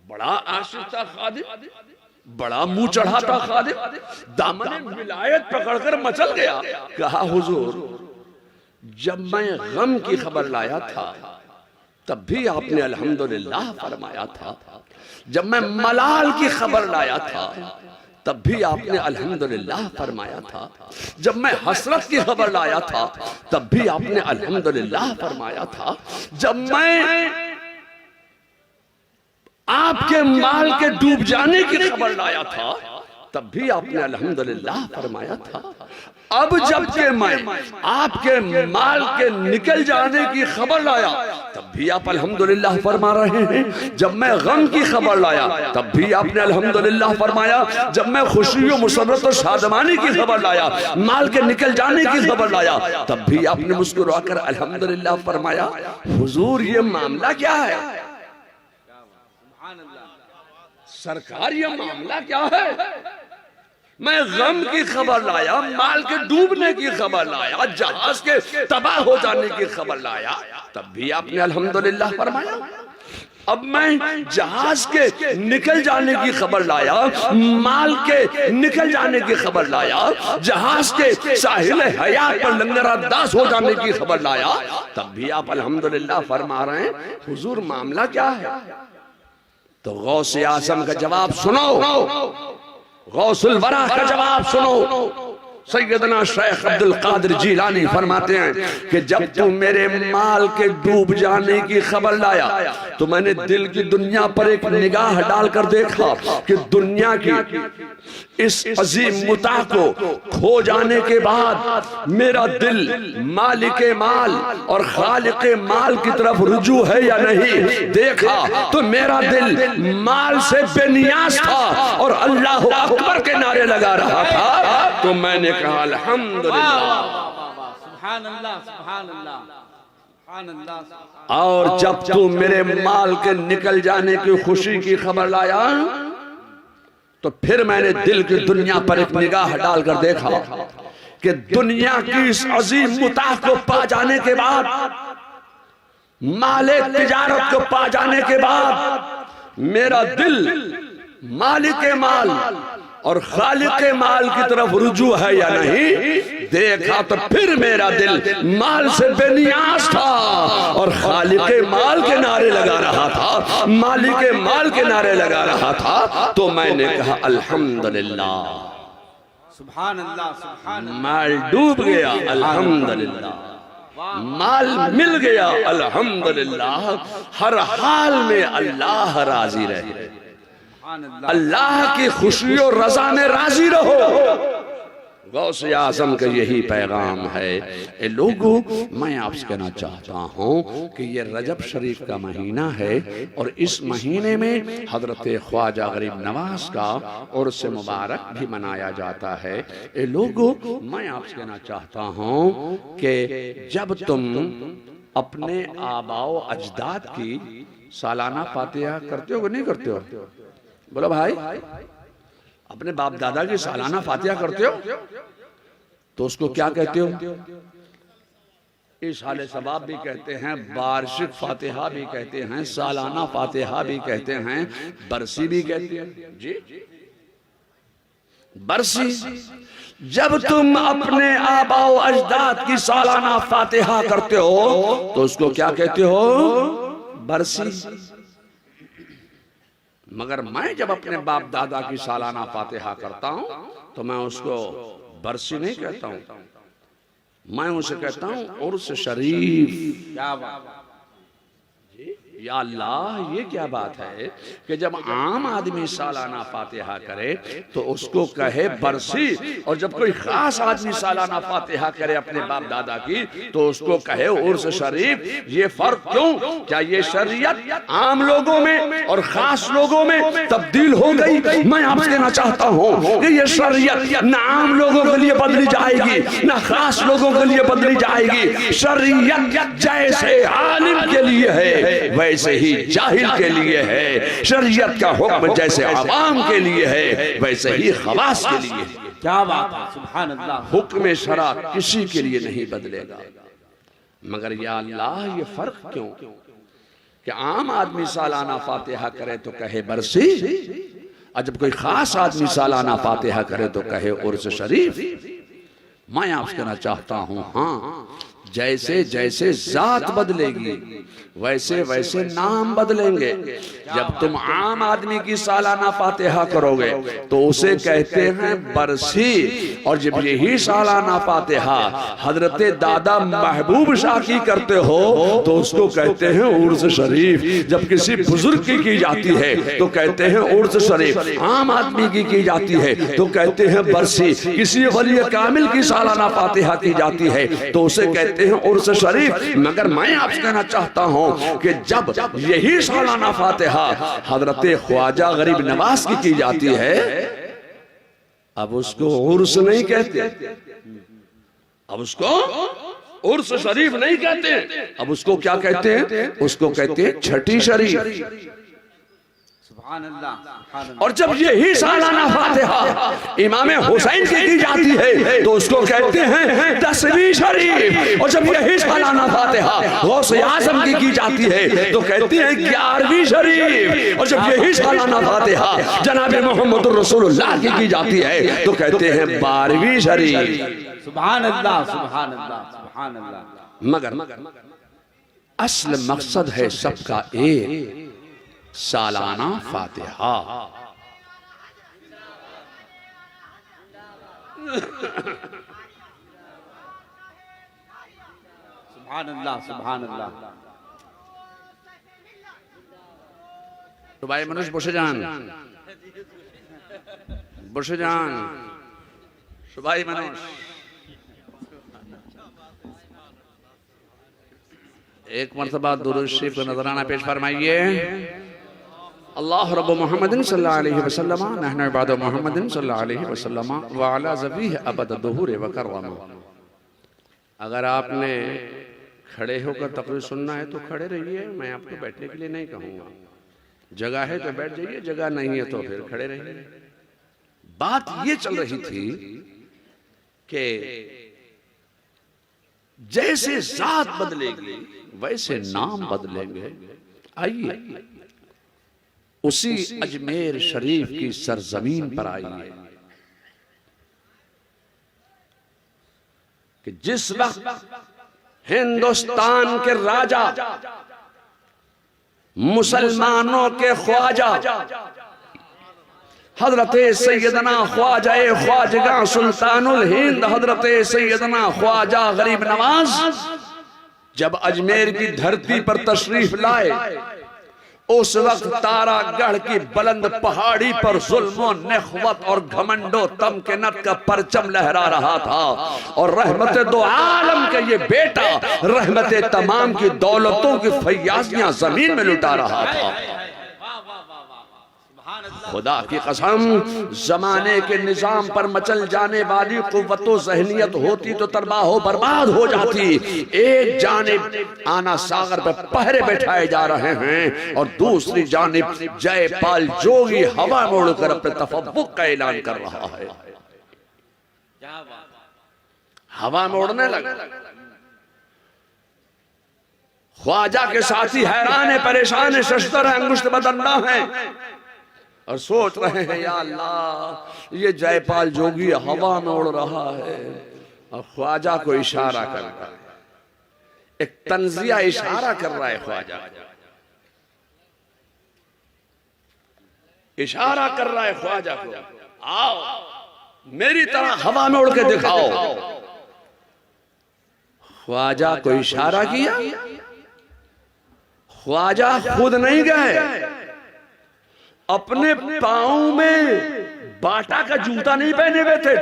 Speaker 3: बड़ा आशिक था खादिम, बड़ा मुंह चढ़ा था खादिम, दामने विलायत पकड़कर मचल गया। कहा हुजूर जब मैं गम की खबर लाया था तब भी आपने अल्हम्दुलिल्लाह फरमाया था, जब मैं मलाल की खबर लाया था
Speaker 1: तब भी आपने अल्हम्दुलिल्लाह फरमाया था। जब मैं हसरत की खबर लाया था तब भी आपने अल्हम्दुलिल्लाह फरमाया था। जब मैं आपके माल के डूब जाने की खबर लाया था तब भी आपने अल्हम्दुलिल्लाह फरमाया था। अब जबकि मैं आपके माल के निकल जाने की खबर लाया तब भी आप अल्हम्दुलिल्लाह फरमा रहे हैं। जब मैं गम की खबर लाया तब भी आपने अल्हम्दुलिल्लाह फरमाया। जब मैं खुशी और मुसर्रत और शादमानी की खबर लाया, माल के निकल जाने की खबर लाया, तब भी आपने मुस्कुराकर अल्हम्दुलिल्लाह फरमाया। हुजूर ये मामला क्या है? सरकार ये मामला क्या है? मैं गम की खबर लाया, माल के डूबने की खबर लाया, जहाज के तबाह हो जाने की खबर लाया, तब भी आपने अल्हम्दुलिल्लाह फरमाया। अब मैं जहाज के निकल जाने की खबर लाया, माल के निकल जाने की खबर लाया, जहाज के साहिल हयात पर लंगरादास हो जाने की खबर लाया, तब भी आप अल्हम्दुलिल्लाह फरमा रहे हैं। हुजूर मामला क्या है? तो गौसे आजम का जवाब सुनो, गौसुल वरा का जवाब सुनो। सैयदना शेख अब्दुल कादिर जीलानी फरमाते हैं कि जब तू मेरे माल के डूब जाने की खबर लाया तो मैंने दिल की दुनिया पर एक निगाह डालकर देखा कि दुनिया की इस अजीम मुता को खो जाने के बाद मेरा दिल मालिके माल और खालिके माल की तरफ रुजू है या नहीं। देखा तो मेरा दिल माल से बेनियाज था और अल्लाह अकबर के नारे लगा रहा था। तो मैंने कहा अल्हम्दुलिल्लाह,
Speaker 2: सुभान अल्लाह, सुभान अल्लाह, सुभान अल्लाह।
Speaker 1: और जब तू मेरे माल के निकल जाने की खुशी की खबर लाया तो फिर मैंने दिल की दुनिया पर एक निगाह डालकर देखा कि दुनिया की इस अजीम मुताह को पा जाने के बाद, माले तिजारत को पा जाने के बाद मेरा दिल मालिके माल और खालिके माल की तरफ रुजू है या नहीं। देखा तो फिर मेरा दिल माल से बेनियाज था और खालिके माल के नारे लगा रहा था, मालिके माल के नारे लगा रहा था। तो मैंने कहा अल्हम्दुलिल्लाह,
Speaker 2: सुभान अल्लाह, सुभान अल्लाह।
Speaker 1: माल डूब गया अल्हम्दुलिल्लाह, माल मिल गया अल्हम्दुलिल्लाह। हर हाल में अल्लाह राजी रहे, अल्लाह की खुशी और रजा में राजी रहो। गौसे आजम का यही पैगाम है। ए लोगों, मैं आपसे कहना चाहता हूँ कि ये रजब शरीफ का महीना है और इस महीने में हजरत ख्वाजा गरीब नवाज का उर्स मुबारक भी मनाया जाता है। ए लोगों, मैं आपसे कहना चाहता हूँ कि जब तुम अपने आबाओ अजदाद की सालाना फातिहा करते हो कि नहीं करते हो? बोलो भाई, अपने बाप दादा की सालाना फातिहा करते हो तो उसको क्या कहते हो? इस हाले सवाब भी कहते हैं, वार्षिक फातिहा भी कहते हैं, सालाना फातिहा भी कहते हैं, बरसी भी कहते हैं। जी, बरसी। जब तुम अपने आबाओ अजदाद की सालाना फातिहा करते हो तो उसको क्या कहते हो? बरसी। मगर मैं जब अपने बाप दादा की सालाना फातिहा करता हूं तो मैं उसको बरसी नहीं कहता हूं, मैं उसे कहता हूं उर्स शरीफ।
Speaker 2: क्या बात,
Speaker 1: या अल्लाह, ये क्या बात है कि जब आम आदमी सालाना फातिहा करे तो उसको कहे बरसी, और जब कोई खास आदमी सालाना फातिहा करे अपने बाप दादा की तो उसको कहे उर्स शरीफ। ये फर्क क्यों? क्या ये शरीयत आम लोगों में और खास लोगों में तब्दील हो गई? मैं आपसे कहना चाहता हूँ कि ये शरीयत न आम लोगों के लिए बदली जाएगी न खास लोगों के लिए बदली जाएगी। शरीयत जैसे आलिम के लिए है वैसे ही जाहिल के लिए है। शरीयत का हुक्म जैसे आवाम के लिए है वैसे ही खवास के लिए है।
Speaker 2: क्या बात है, सुभान अल्लाह।
Speaker 1: हुक्म शरा किसी के लिए नहीं बदलेगा। मगर या अल्लाह, ये फर्क क्यों कि आम आदमी सालाना फातिहा करे तो कहे बरसी, और जब कोई खास आदमी सालाना फातिहा करे तो कहे उर्स शरीफ? मैं आपसे कहना चाहता हूं, हाँ,
Speaker 3: जैसे जैसे जात बदलेगी वैसे वैसे नाम बदलेंगे। जब तुम आम आदमी की सालाना फातिहा करोगे तो उसे कहते हैं बरसी, और जब यही सालाना फातिहा हजरत दादा महबूब शाह की करते हो तो उसको कहते हैं उर्स शरीफ। जब किसी बुजुर्ग की जाती है तो कहते हैं उर्स शरीफ, आम आदमी की जाती है तो कहते हैं बरसी, किसी वली कामिल की सालाना फातिहा की जाती है तो उसे कहते हैं उर्स शरीफ। मगर मैं आपसे कहना चाहता हूं कि जब यही सालाना फातिहा हजरत ख्वाजा गरीब नवाज की जाती है, अब उसको उर्स नहीं कहते, अब उसको उर्स शरीफ नहीं कहते, अब उसको क्या कहते हैं? उसको कहते हैं छठी शरीफ। और जब यही सालाना फातिहा इमाम हुसैन की जाती है तो उसको कहते हैं 10वीं शरीफ। और जब यही सालाना फातिहा गौस आज़म की जाती है तो कहते हैं 11वीं शरीफ। और जब यही सालाना फातिहा जनाब मोहम्मद रसूलुल्लाह की जाती है तो कहते हैं 12वीं शरीफ।
Speaker 2: सुभान अल्लाह, सुभान अल्लाह, सुभान अल्लाह।
Speaker 3: मगर असल मकसद है सबका एक, सालाना फातिहा।
Speaker 2: सुभान अल्लाह, सुभान अल्लाह।
Speaker 3: तो भाई मनुष्य बসে যান, বসে যান সবাই মানুষ। एक मर्तबा दुरूद शरीफ का नजराना पेश फरमाइए। अल्लाह रब्बु मुहम्मदिन सल्लल्लाहु अलैहि वसल्लम नहनु इबादु मुहम्मदिन सल्लल्लाहु अलैहि वसल्लम व अला ज़बीह अबद दुहूर व करम। अगर आपने खड़े होकर तकरीर सुनना है तो खड़े रहिए, मैं आपको बैठने के लिए नहीं कहूँगा। जगह है तो बैठ जाइए, जगह नहीं है तो फिर खड़े रहिए। बात ये चल रही थी कि जैसे जात बदलेगी वैसे नाम बदलेंगे। आइए उसी अजमेर शरीफ की सरजमीन पर आइए कि जिस वक्त हिंदुस्तान के राजा, मुसलमानों के ख्वाजा हजरत सैयदना ख्वाजा ख्वाजगा सुल्तानुल हिंद हजरत सैयदना ख्वाजा गरीब नवाज जब अजमेर की धरती पर तशरीफ लाए, उस वक्त तारागढ़ की बुलंद पहाड़ी पर जुल्मो नखवत और घमंडो तमकिनत का परचम लहरा रहा था, और रहमत दो आलम के ये बेटा रहमत तमाम की दौलतों की फैयाजियां जमीन में लुटा रहा था। खुदा की कसम, जमाने के निजाम पर मचल जाने वाली कुव्वतो ज़हनियत होती तो तबाह बर्बाद हो जाती। एक जानिब आना सागर पर पहरे बैठाए जा रहे हैं और दूसरी जानिब जयपाल जोगी हवा में उड़कर अपने तफव्वुक का ऐलान कर रहा है। हवा में उड़ने लगा। ख्वाजा के साथी हैरान है, परेशान है, शशदर है, अंगुष्ठ बदन्ना है और सोच रहे हैं या अल्लाह, ये जयपाल जोगी हवा में उड़ रहा है और ख्वाजा को इशारा कर रहा है, एक तंजिया इशारा कर रहा है। ख्वाजा इशारा कर रहा है ख्वाजा को, आओ मेरी तरह हवा में उड़ के दिखाओ। ख्वाजा को इशारा किया, ख्वाजा खुद नहीं गए, अपने पांव में बाटा का जूता नहीं पहने हुए थे,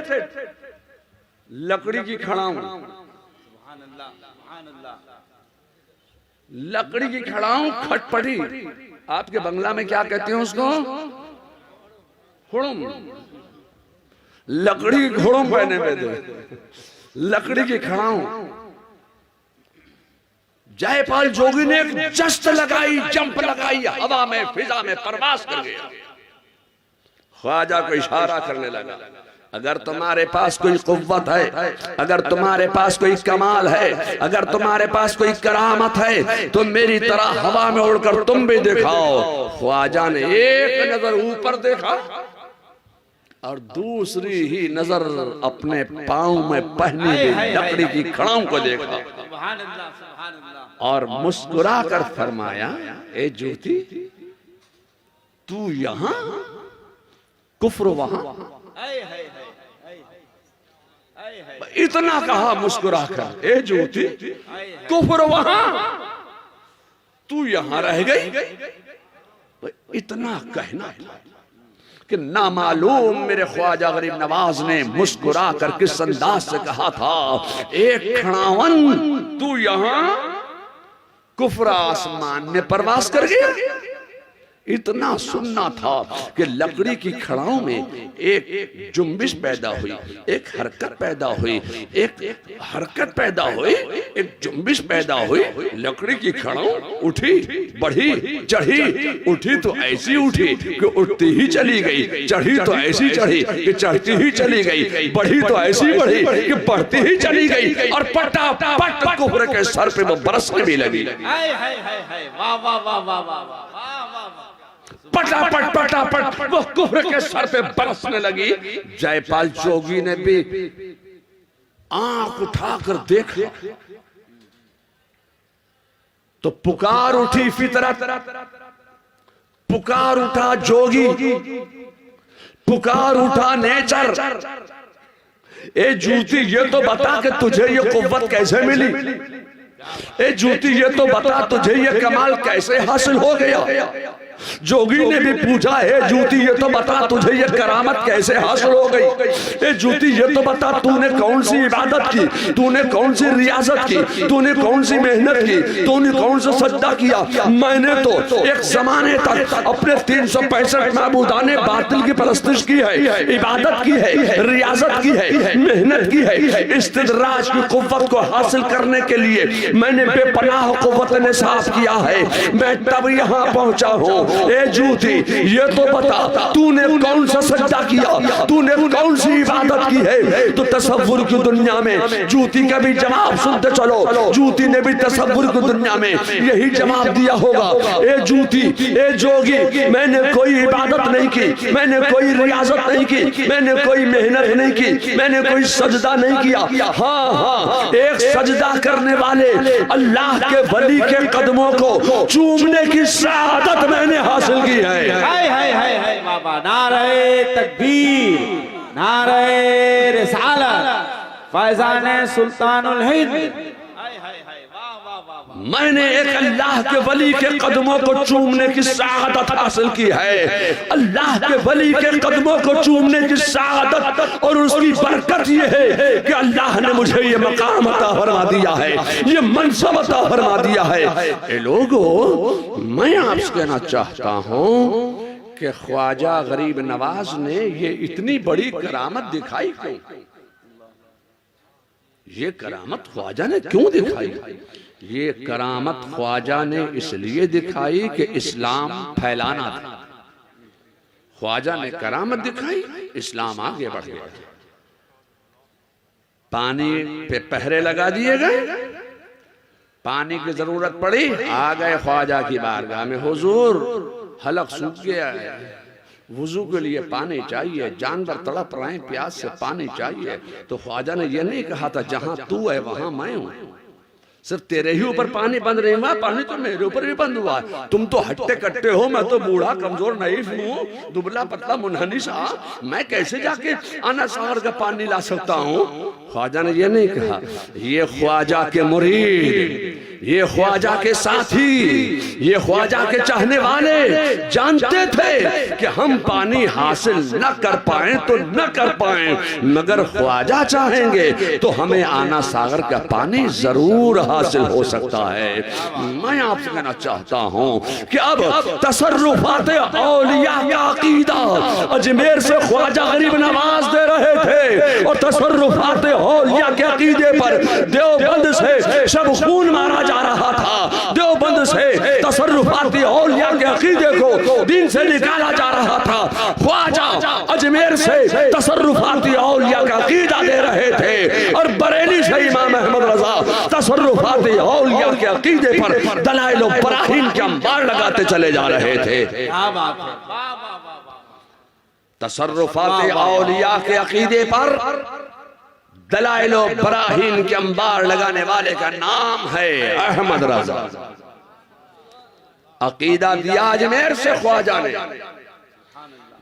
Speaker 3: लकड़ी की खड़ाऊं, लकड़ी की खड़ाऊं, खटपटी। आपके बंगला में क्या कहते हैं उसको? हुड़ुम। लकड़ी की हुड़ुम पहने हुए थे, लकड़ी की खड़ाऊं। जयपाल जोगी ने एक जस्त लगाई, जंप लगाई, हवा में फिजा में परवास कर गया। ख्वाजा को इशारा करने लगा, अगर तुम्हारे पास कोई कुव्वत है, अगर तुम्हारे पास कोई कमाल है, अगर तुम्हारे पास कोई करामत है तो मेरी तरह हवा में उड़कर तुम भी दिखाओ। ख्वाजा ने एक नजर ऊपर देखा और दूसरी ही नजर अपने पांव में पहनी हुई लकड़ी की खड़ाऊं को देखा।
Speaker 2: सुभान अल्लाह, सुभान अल्लाह।
Speaker 1: और मुस्कुरा कर फरमाया, ए ज्योति तू यहां कुफ्र वहां। इतना कहा मुस्कुरा कर, ए ज्योति कुफ्र वहां तू यहां रह गई। इतना कहना था कि ना मालूम मेरे ख्वाजा गरीब नवाज ने मुस्कुरा कर किस अंदाज से कहा था, एक खड़ावन तू यहां कुफ्र आसमान में परवास कर गया। इतना सुनना था कि लकड़ी की खड़ाओं में एक जुम्बिश पैदा हुई, एक हरकत पैदा हुई, एक हरकत पैदा हुई, एक जुम्बिश पैदा हुई। लकड़ी की खड़ाओं उठी, बढ़ी, चढ़ी, उठी तो ऐसी उठी कि उठती ही चली गई, चढ़ी तो ऐसी चढ़ी कि चढ़ती ही चली गई, बढ़ी तो ऐसी बढ़ी कि बढ़ती ही चली गई, और पटापट कुफ्र के सर पे वो बरसने भी लगी।
Speaker 2: वाह वाह वाह वाह वाह,
Speaker 1: पटापट पटापट वो कुफ्र के सर पे बरसने लगी। जयपाल जोगी ने भी आंख उठाकर देखा तो पुकार उठी फितरत, पुकार उठा जोगी, पुकार उठा नेचर। ए जूती ये तो बता कि तुझे ये कुव्वत कैसे मिली, ए जूती ये तो बता तुझे ये कमाल कैसे हासिल हो गया। जोगी ने भी पूछा, है जूती ये तो बता तुझे ये करामत कैसे हासिल हो गई। ए जूती ये तो बता तूने कौन सी इबादत की, तूने कौन सी रियाजत की, तूने कौन सी मेहनत की, तूने कौन सा सजदा किया। मैंने तो एक जमाने तक अपने 365 माबूदाने बातिल की परस्तिश की है, इबादत की है, रियाजत की है, मेहनत की है। इस्तिदराज की कुव्वत को हासिल करने के लिए मैंने बेपनाह कुव्वत ने साफ किया है, मैं तब यहाँ पहुंचा हूँ। ए जूती ये तो बता तूने कौन सा सजदा किया, तूने कौन सी इबादत की है। तो तसव्वुर की दुनिया में जूती का भी जवाब सुनते चलो, जूती ने भी तसव्वुर की दुनिया में यही जवाब दिया होगा। ए जूती, ए जोगी, मैंने कोई इबादत नहीं की, मैंने कोई रियाजत नहीं की, मैंने कोई मेहनत नहीं की, मैंने कोई सजदा नहीं किया। हाँ हाँ, एक सजदा करने वाले अल्लाह के वली के कदमों को चूमने की शहादत मैंने हासिल की है।
Speaker 2: हाय हाय हाय हाय बाबा, नारे तकबीर, नारे रिसालत, फैजान सुल्तानुल हिंद। हाय हाय हाय, वाह वाह वाह।
Speaker 1: मैंने एक अल्लाह के वली के कदमों को चूमने की शहादत हासिल की है। अल्लाह के वली के कदमों को चूमने की शहादत, और उसकी बरकत ये है कि अल्लाह ने मुझे ये मकाम अता फरमा दिया है, ये मनसब अता फरमा दिया है। ए लोगों, मैं आपसे कहना चाहता हूं कि ख्वाजा गरीब नवाज ने ये इतनी बड़ी करामत दिखाई क्यों? ये करामत ख्वाजा ने क्यों दिखाई? ये करामत ख्वाजा ने इसलिए दिखाई कि इस्लाम फैलाना था। ख्वाजा ने करामत दिखाई, इस्लाम आगे बढ़ गया। पानी पे पहरे लगा दिए गए, पानी की जरूरत पड़ी, आ गए ख्वाजा की बारगाह में, हुजूर हलक सूख गया है, वुजू के लिए पानी चाहिए, जानवर तड़प रहे हैं प्यास से, पानी चाहिए। तो ख्वाजा ने यह नहीं कहा था जहां तू है वहां मैं हूं, सिर्फ तेरे ही ऊपर पानी बंद रही हुआ, पानी तो मेरे ऊपर भी बंद हुआ है। तुम तो हट्टे कट्टे हो, मैं तो बूढ़ा कमजोर नईफ हूँ, दुबला पतला मुनहनी सा, मैं कैसे जाके आना सागर का पानी ला सकता हूँ। ख्वाजा ने ये नहीं कहा, ये ख्वाजा के मुरीद, ये ख्वाजा के साथी, ये ख्वाजा के चाहने वाले जानते थे कि हम पानी हासिल न कर पाए तो न कर पाए, मगर ख्वाजा चाहेंगे तो हमें आना सागर का पानी जरूर हासिल हो सकता है। मैं आपसे कहना चाहता हूँ कि अब तसर्रुफात औलिया का अकीदा अजमेर से ख्वाजा गरीब नवाज दे रहे थे, और तसर्रुफात औलिया के अकीदे पर देवबंद से सब खून मारा जा रहा था। देवबंद से तसर्रुफाती औलिया के अकीदे को दिन से निकाला जा रहा था। ख्वाजा अजमेर से तसर्रुफाती औलिया का अकीदा दे रहे थे, और बरेली से इमाम अहमद रजा तसर्रुफाती औलिया के अकीदे पर दलाइल और बराहीन के अंबार लगाते चले जा रहे थे।
Speaker 2: क्या बात है, वाह वाह वाह।
Speaker 1: तसर्रुफाती औलिया के अकीदे पर
Speaker 3: दलाइलो बराहीन के अंबार लगाने वाले का नाम है अहमद रजा। अकीदा दिया अजमेर से ख्वाजा ने।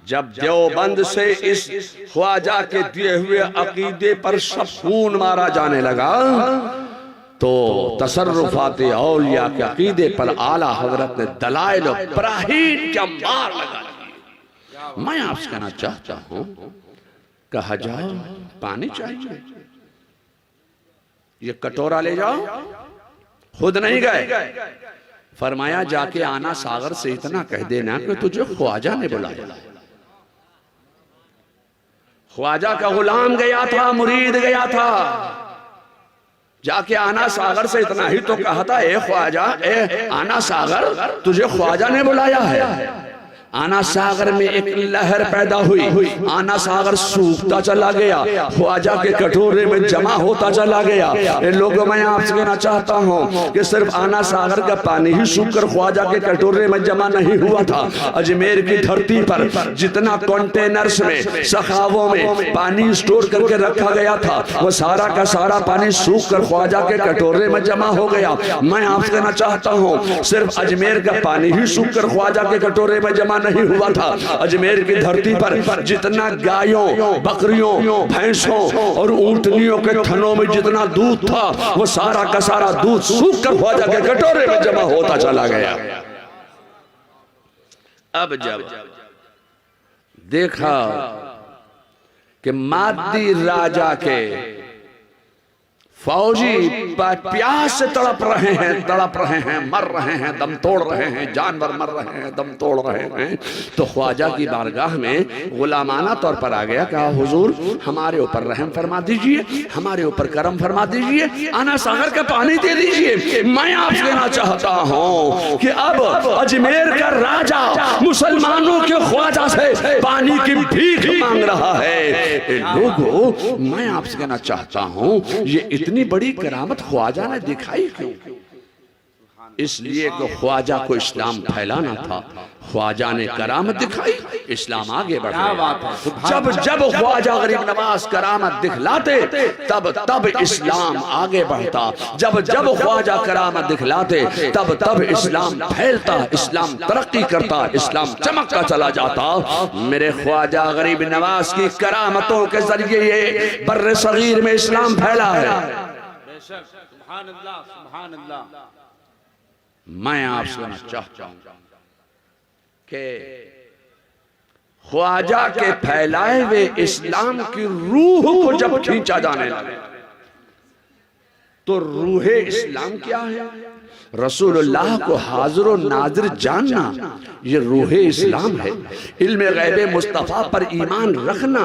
Speaker 3: जब देवबंद से इस ख्वाजा के दिए हुए अकीदे पर सब खून मारा जाने लगा तो तसर्रुफात औलिया के अकीदे पर आला हजरत ने दलाइल बराहीन के अंबार लगा दिए। मैं आपसे कहना चाहता हूं, कहा जाओ पानी चाहिए, ये कटोरा ले जाओ, खुद नहीं गए। फरमाया जाके आना सागर से इतना कह देना कि तुझे ख्वाजा ने बुलाया। ख्वाजा का गुलाम गया था, मुरीद गया था, जाके आना सागर से इतना ही तो कहा था, ए ख्वाजा, ए आना सागर, तुझे ख्वाजा ने बुलाया है। आना सागर में एक लहर पैदा हुई, आना सागर सूखता चला गया, ख्वाजा के कटोरे में जमा होता चला गया। इन लोगों मैं आपसे कहना चाहता हूँ कि सिर्फ आना सागर का पानी ही सूखकर ख्वाजा के कटोरे में जमा नहीं हुआ था। अजमेर की धरती पर जितना कंटेनर्स में, सखावों में पानी स्टोर करके रखा गया था, वो सारा का सारा पानी सूख कर ख्वाजा के कटोरे में जमा हो गया। मैं आपसे कहना चाहता हूँ सिर्फ अजमेर का पानी ही सूख कर ख्वाजा के कटोरे में जमा नहीं हुआ था। अजमेर की धरती पर जितना गायों, बकरियों, भैंसों और ऊंटनियों के थनों में जितना दूध था, वो सारा का सारा दूध सूख कर ख्वाजा के कटोरे में जमा होता चला गया। अब जब देखा कि मादी राजा के फौजी प्यास से तड़प रहे हैं, मर रहे हैं, दम तोड़ रहे हैं, जानवर मर रहे हैं, दम तोड़ रहे हैं, तो ख्वाजा की बारगाह में गुलामाना तौर पर आ गया, कहा हुजूर हमारे ऊपर रहम फरमा दीजिए, हमारे ऊपर करम फरमा दीजिए, आना सागर का पानी दे दीजिए। मैं आपसे कहना चाहता हूँ कि अब अजमेर का राजा मुसलमानों के ख्वाजा से पानी की भीख मांग रहा है। लोगों मैं आपसे कहना चाहता हूँ ये इतनी बड़ी करामत ख्वाजा ने दिखाई क्यों? इसलिए कि ख्वाजा को इस्लाम फैलाना था। ख्वाजा ने करामत दिखाई, इस्लाम आगे बढ़ा। जब जब ख्वाजा गरीब नवाज करामत दिखलाते तब तब इस्लाम आगे बढ़ता। जब जब ख्वाजा करामत दिखलाते तब तब इस्लाम फैलता, इस्लाम तरक्की करता, इस्लाम चमकता चला जाता। मेरे ख्वाजा गरीब नवाज की करामतों के जरिए ये बर्रे सगीर में इस्लाम फैला है।
Speaker 2: सुभान अल्लाह, सुभान अल्लाह।
Speaker 3: मैं आपसे कहना चाहता हूं कि ख्वाजा के फैलाए हुए इस्लाम की रूह को जब खींचा जाने लगा तो रूहे इस्लाम क्या है? रसूलुल्लाह को हाजिर और नाजिर जानना, ये रूहे इस्लाम है। इल्म गैबे मुस्तफ़ा पर ईमान रखना,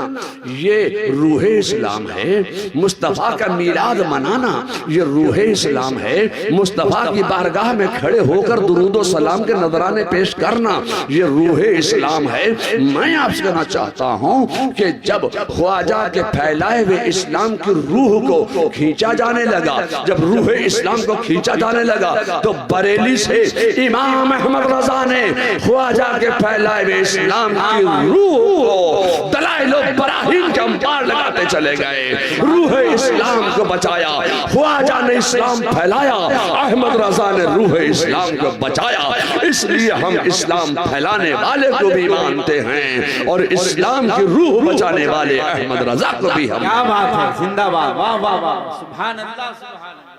Speaker 3: ये रूहे इस्लाम है। मुस्तफ़ा का मीलाद मनाना, ये रूहे इस्लाम है। मुस्तफ़ा की बारगाह में खड़े होकर दुरूद और सलाम के नजराने पेश करना, ये रूहे इस्लाम है। मैं आपसे कहना चाहता हूँ कि जब ख्वाजा के फैलाए हुए इस्लाम की रूह को खींचा जाने लगा, जब रूहे इस्लाम को खींचा जाने लगा तो बरेली से इमाम अहमद रजा ने ख्वाजा के फैलाए हुए इस्लाम की रूह को दलाइल बराहीन के अंबार लगाते चले गए। रूह इस्लाम को बचाया, ख्वाजा ने इस्लाम फैलाया, अहमद रजा ने रूह इस्लाम को बचाया। इसलिए हम इस्लाम फैलाने वाले को भी मानते हैं और इस्लाम की रूह बचाने वाले अहमद रजा को भी हम।
Speaker 2: क्या बात है, जिंदाबाद, वाह वाह वाह, सुभान अल्लाह, सुभान अल्लाह।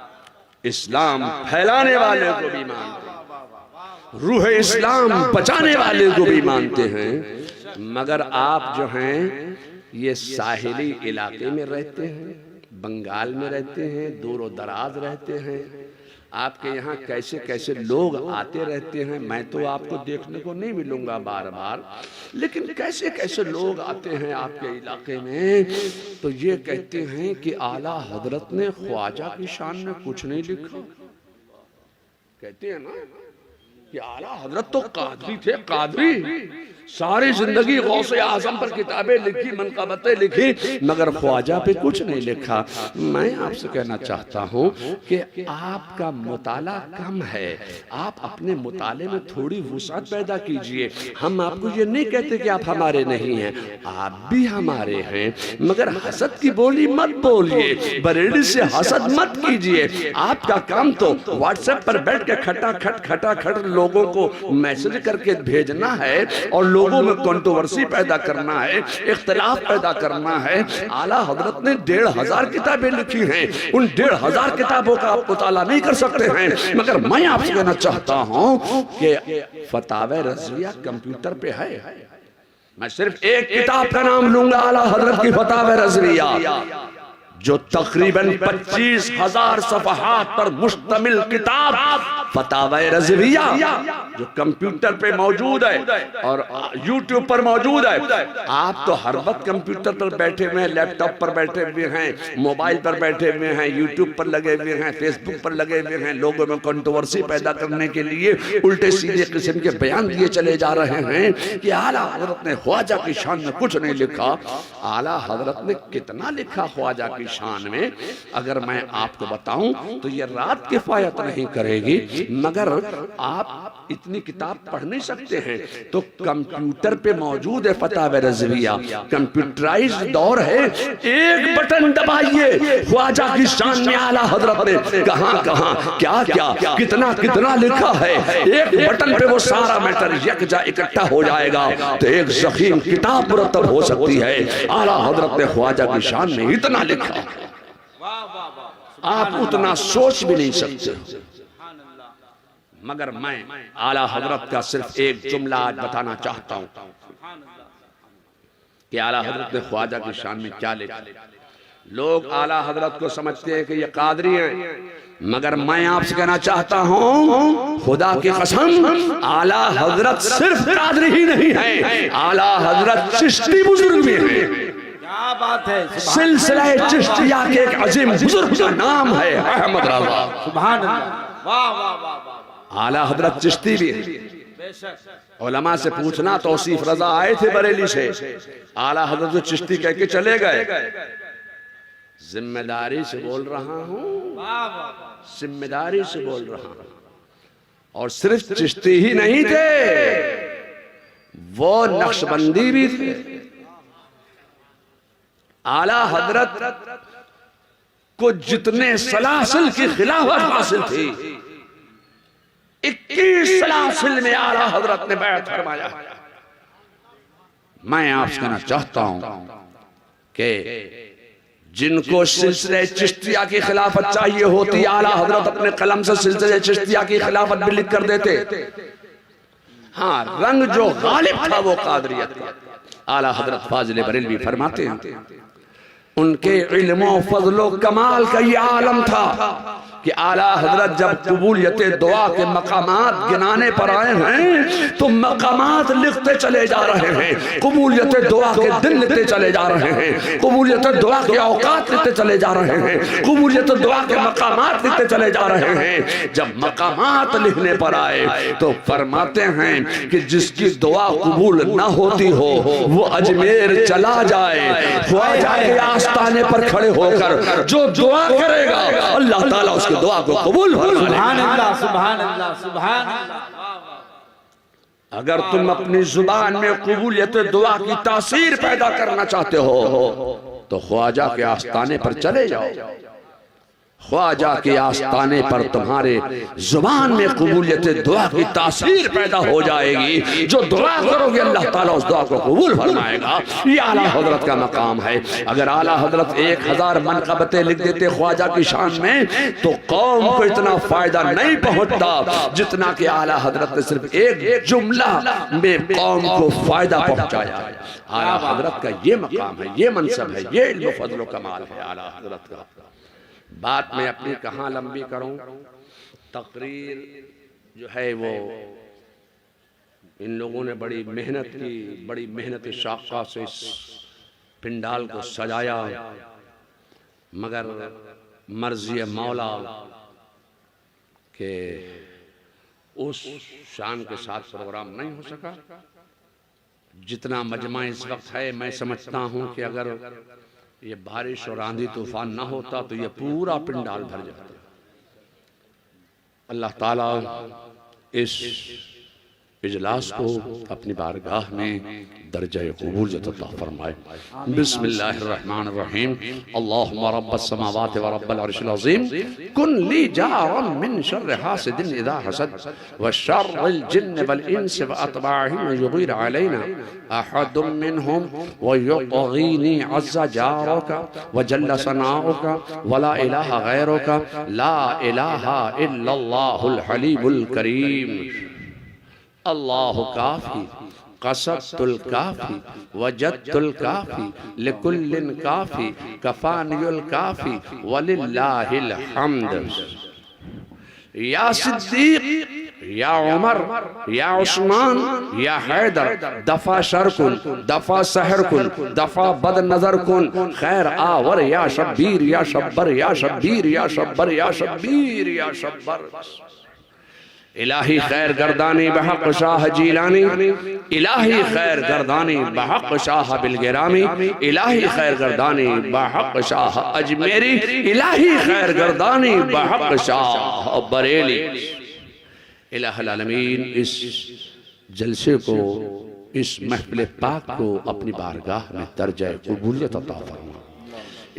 Speaker 3: इस्लाम फैलाने वाले को भी मानते हैं, रूह इस्लाम बचाने वाले को भी मानते हैं। मगर आप जो हैं ये साहिली इलाके में रहते हैं, बंगाल में रहते हैं, दूर दराज रहते हैं, आपके यहाँ कैसे कैसे लोग आते रहते हैं, मैं तो आपको देखने को नहीं मिलूंगा बार बार, लेकिन कैसे कैसे लोग आते हैं आपके इलाके में, तो ये कहते हैं कि आला हजरत ने ख्वाजा की शान में कुछ नहीं लिखा। कहते हैं ना कि आला हजरत तो कादरी थे, कादरी सारी जिंदगी गौसे आजम पर किताबें लिखी, मनक़बतें लिखी, मगर ख्वाजा पे कुछ नहीं लिखा। मैं आपसे कहना चाहता हूँ कि आपका मुताला कम है, आप अपने मुताले में थोड़ी वुसअत पैदा कीजिए। हम आपको ये नहीं कहते कि आप हमारे नहीं हैं, आप भी हमारे हैं, मगर हसद की बोली मत बोलिए, बरेली से हसद मत कीजिए। आपका काम तो व्हाट्सएप पर बैठ के खटाखट लोगों को मैसेज करके भेजना है और लोगों में कंट्रोवर्सी पैदा करना है, इख्तिलाफ पैदा करना है। आला हजरत ने 1500 किताबें लिखी हैं, उन 1500 किताबों का आप मुताला नहीं कर सकते हैं, मगर मैं आपसे कहना चाहता हूं कि फतावे रज़विया कंप्यूटर पे है। मैं सिर्फ एक किताब का नाम लूंगा, आला हजरत की फतावे रज़विया, जो तकरीबन 25,000 सफ़हात पर मुश्तमिल किताब फतावे रज़विया, जो कंप्यूटर पे मौजूद है और यूट्यूब पर मौजूद है। आप तो हर वक्त कंप्यूटर पर बैठे हुए हैं, लैपटॉप पर बैठे हुए हैं, मोबाइल पर बैठे हुए हैं, यूट्यूब पर लगे हुए हैं, फेसबुक पर लगे हुए हैं, लोगों में कंट्रोवर्सी पैदा करने के लिए उल्टे सीधे किस्म के बयान दिए चले जा रहे हैं कि आला हजरत ने ख्वाजा की शान में कुछ नहीं लिखा। आला हजरत ने कितना लिखा ख्वाजा की शान में, अगर मैं आपको बताऊं तो ये रात किफायत नहीं करेगी, मगर आप इतनी किताब पढ़ नहीं सकते हैं तो कंप्यूटर पे मौजूद है फतावे रज़विया, कंप्यूटराइज्ड दौर है, एक बटन दबाइए, ख्वाजा की शान में आला हजरत ने कहां कहां क्या क्या कितना कितना लिखा है, एक बटन पे वो सारा मैटर यकजा इकट्ठा हो जाएगा, तो एक ज़ख़ीम किताब मुरत्तब हो सकती है। आला हजरत ने ख्वाजा की शान में इतना लिखा, आप उतना सोच भी नहीं सकते। मगर मैं आला हजरत का सिर्फ एक जुमला आज बताना चाहता हूं कि आला हजरत ने ख्वाजा की शान में क्या लिखा। लोग आला हजरत को समझते हैं कि ये कादरी हैं, मगर मैं आपसे कहना चाहता हूं खुदा की कसम, आला हजरत सिर्फ कादरी ही नहीं है, आला हजरत चिश्ती बुजुर्ग भी हैं।
Speaker 2: क्या बात है,
Speaker 3: सिलसिला चिश्तिया के एक अजीम बुजुर्ग का नाम है अहमद रज़ा।
Speaker 2: सुभान अल्लाह, वाह वाह वाह।
Speaker 3: आला हजरत चिश्ती भी उलमा से पूछना, तौसीफ रजा आए थे बरेली से, आला हजरत जो चिश्ती कह के चले गए। जिम्मेदारी से बोल रहा हूं, जिम्मेदारी से बोल रहा हूं। और सिर्फ चिश्ती ही नहीं थे, वो नक्शबंदी भी थे। आला हजरत को जितने सलासिल की खिलाफत हासिल थी, 21 सलासिल में आला हजरत ने बैत फरमाया। मैं आपसे कहना चाहता हूं कि जिनको सिलसिले चिश्तिया की खिलाफत चाहिए होती, आला हजरत अपने कलम से सिलसिले चिश्तिया की खिलाफत भी लिख कर देते। हाँ, रंग जो गालिब था वो कादरियत का। आला हजरत फाजिल बरेलवी फरमाते हैं, उनके इल्म फजलो कमाल का ये आलम था कि आला हजरत जब कबूलियत दुआ के मकामात गिनाने पर आए हैं तो मकामात लिखते चले जा रहे हैं, कबूलियत दुआ के दिन लिखते चले जा रहे हैं, कबूलियत दुआ के औकात लिखते चले जा रहे हैं, कबूलियत दुआ के मकामात लिखते चले जा रहे हैं। जब मकामात लिखने पर आए तो फरमाते हैं कि जिसकी दुआ कबूल ना होती हो वो अजमेर चला जाए, ख्वाजा के आस्ताने पर खड़े होकर जो दुआ करेगा अल्लाह ताला उसकी दुआ को कबूल फरमाएगा।
Speaker 2: सुभान अल्लाह, सुभान अल्लाह, सुभान अल्लाह।
Speaker 3: अगर तुम अपनी जुबान में कबूलियत दुआ की तासीर पैदा करना चाहते हो तो ख्वाजा के आस्ताने पर चले जाओ। ख्वाजा के आस्ताने पर तुम्हारे जुबान में कबूलियत दुआ की तासीर पैदा हो जाएगी। जो दुआ करोगे अल्लाह ताला उस दुआ को कबूल फरमाएगा। ये आला हजरत का मकाम है। अगर आला हजरत 1000 मनक़बतें लिख देते ख्वाजा की शान में तो कौम को इतना फायदा नहीं पहुंचता जितना कि आला हजरत ने सिर्फ एक जुमला में कौम को फायदा पहुंचाया। आला हजरत का ये मकाम है, ये मनसब है, ये इल्म फज़्ल कमाल है आला हजरत का। बात मैं अपनी कहाँ लंबी करूं, तकरीर जो है वो इन लोगों ने बड़ी मेहनत की, बड़ी मेहनत शाक़ा से इस पिंडाल को सजाया, मगर मर्ज़ी मौला के उस शान के साथ प्रोग्राम नहीं हो सका।
Speaker 1: जितना मजमा इस वक्त है, मैं समझता हूँ कि अगर ये बारिश और आंधी तूफान ना होता तो ये पूरा पिंडाल भर जाता। अल्लाह ताला इस इजलास को अपनी बारगाह में दर्जा कबूलियत अता फरमाए। बिस्मिल्लाहिर्रहमानिर्रहीम। अल्लाहुम्मा रब्बस समावाति व रब्बल अर्शिल अज़ीम कुन ली जारम मिन शर्रि हासिदिन इज़ा हसद व शर्रिल जिन्न वल इंस व अतबाहिम युग़ीर अलैना अहदुम मिनहुम व युग़ीनी अज़्ज़ा जारुका व जल्ल सनाउका व ला इलाहा गैरुका ला इलाहा इल्लल्लाहुल हलीमुल करीम। अल्लाह काफी कसबतुल काफी वजदतुल काफी लिकुल्लिन काफी कफानियुल काफी वलिल्लाहिल हम्द। या सिद्दीक या उमर या उस्मान या हैदर दफा शर कुन दफा सहर कुन दफा बद नजर कुन खैर आवर या शब्बीर या शब्बर या शब्बीर या शब्बर या शब्बीर या शब्बर। इलाही खैर गर्दानी बहक शाह जीलानी इलाही खैर गर्दानी बहक शाह बिलगिरामी इलाही खैर गर्दानी बहक शाह अजमेरी इलाही खैर गर्दानी बहक शाह बरेली। इलाहुल आलमीन इस जलसे को, इस महफिल पाक को अपनी बारगाह में दर्जा कबूलियत अता फरमा।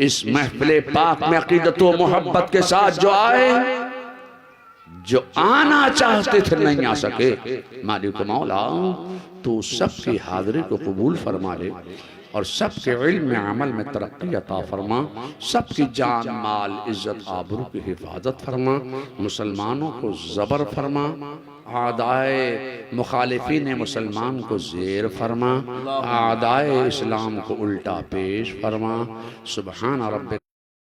Speaker 1: इस महफिल पाक में अकीदत व मोहब्बत के साथ जो आए, जो आना चाहते थे नहीं आ सके, मालिक मौला तो सबकी हाजिरी को कबूल फरमा ले और सबके इल्म में अमल में तरक्की अता फरमा, सबकी जान माल इज्जत आबरू की हिफाजत फरमा, मुसलमानों को ज़बर फरमा, आदाए मुखालिफीन मुसलमान को ज़ेर फरमा, आदाए इस्लाम को उल्टा पेश फरमा। सुबहान रब्बिक।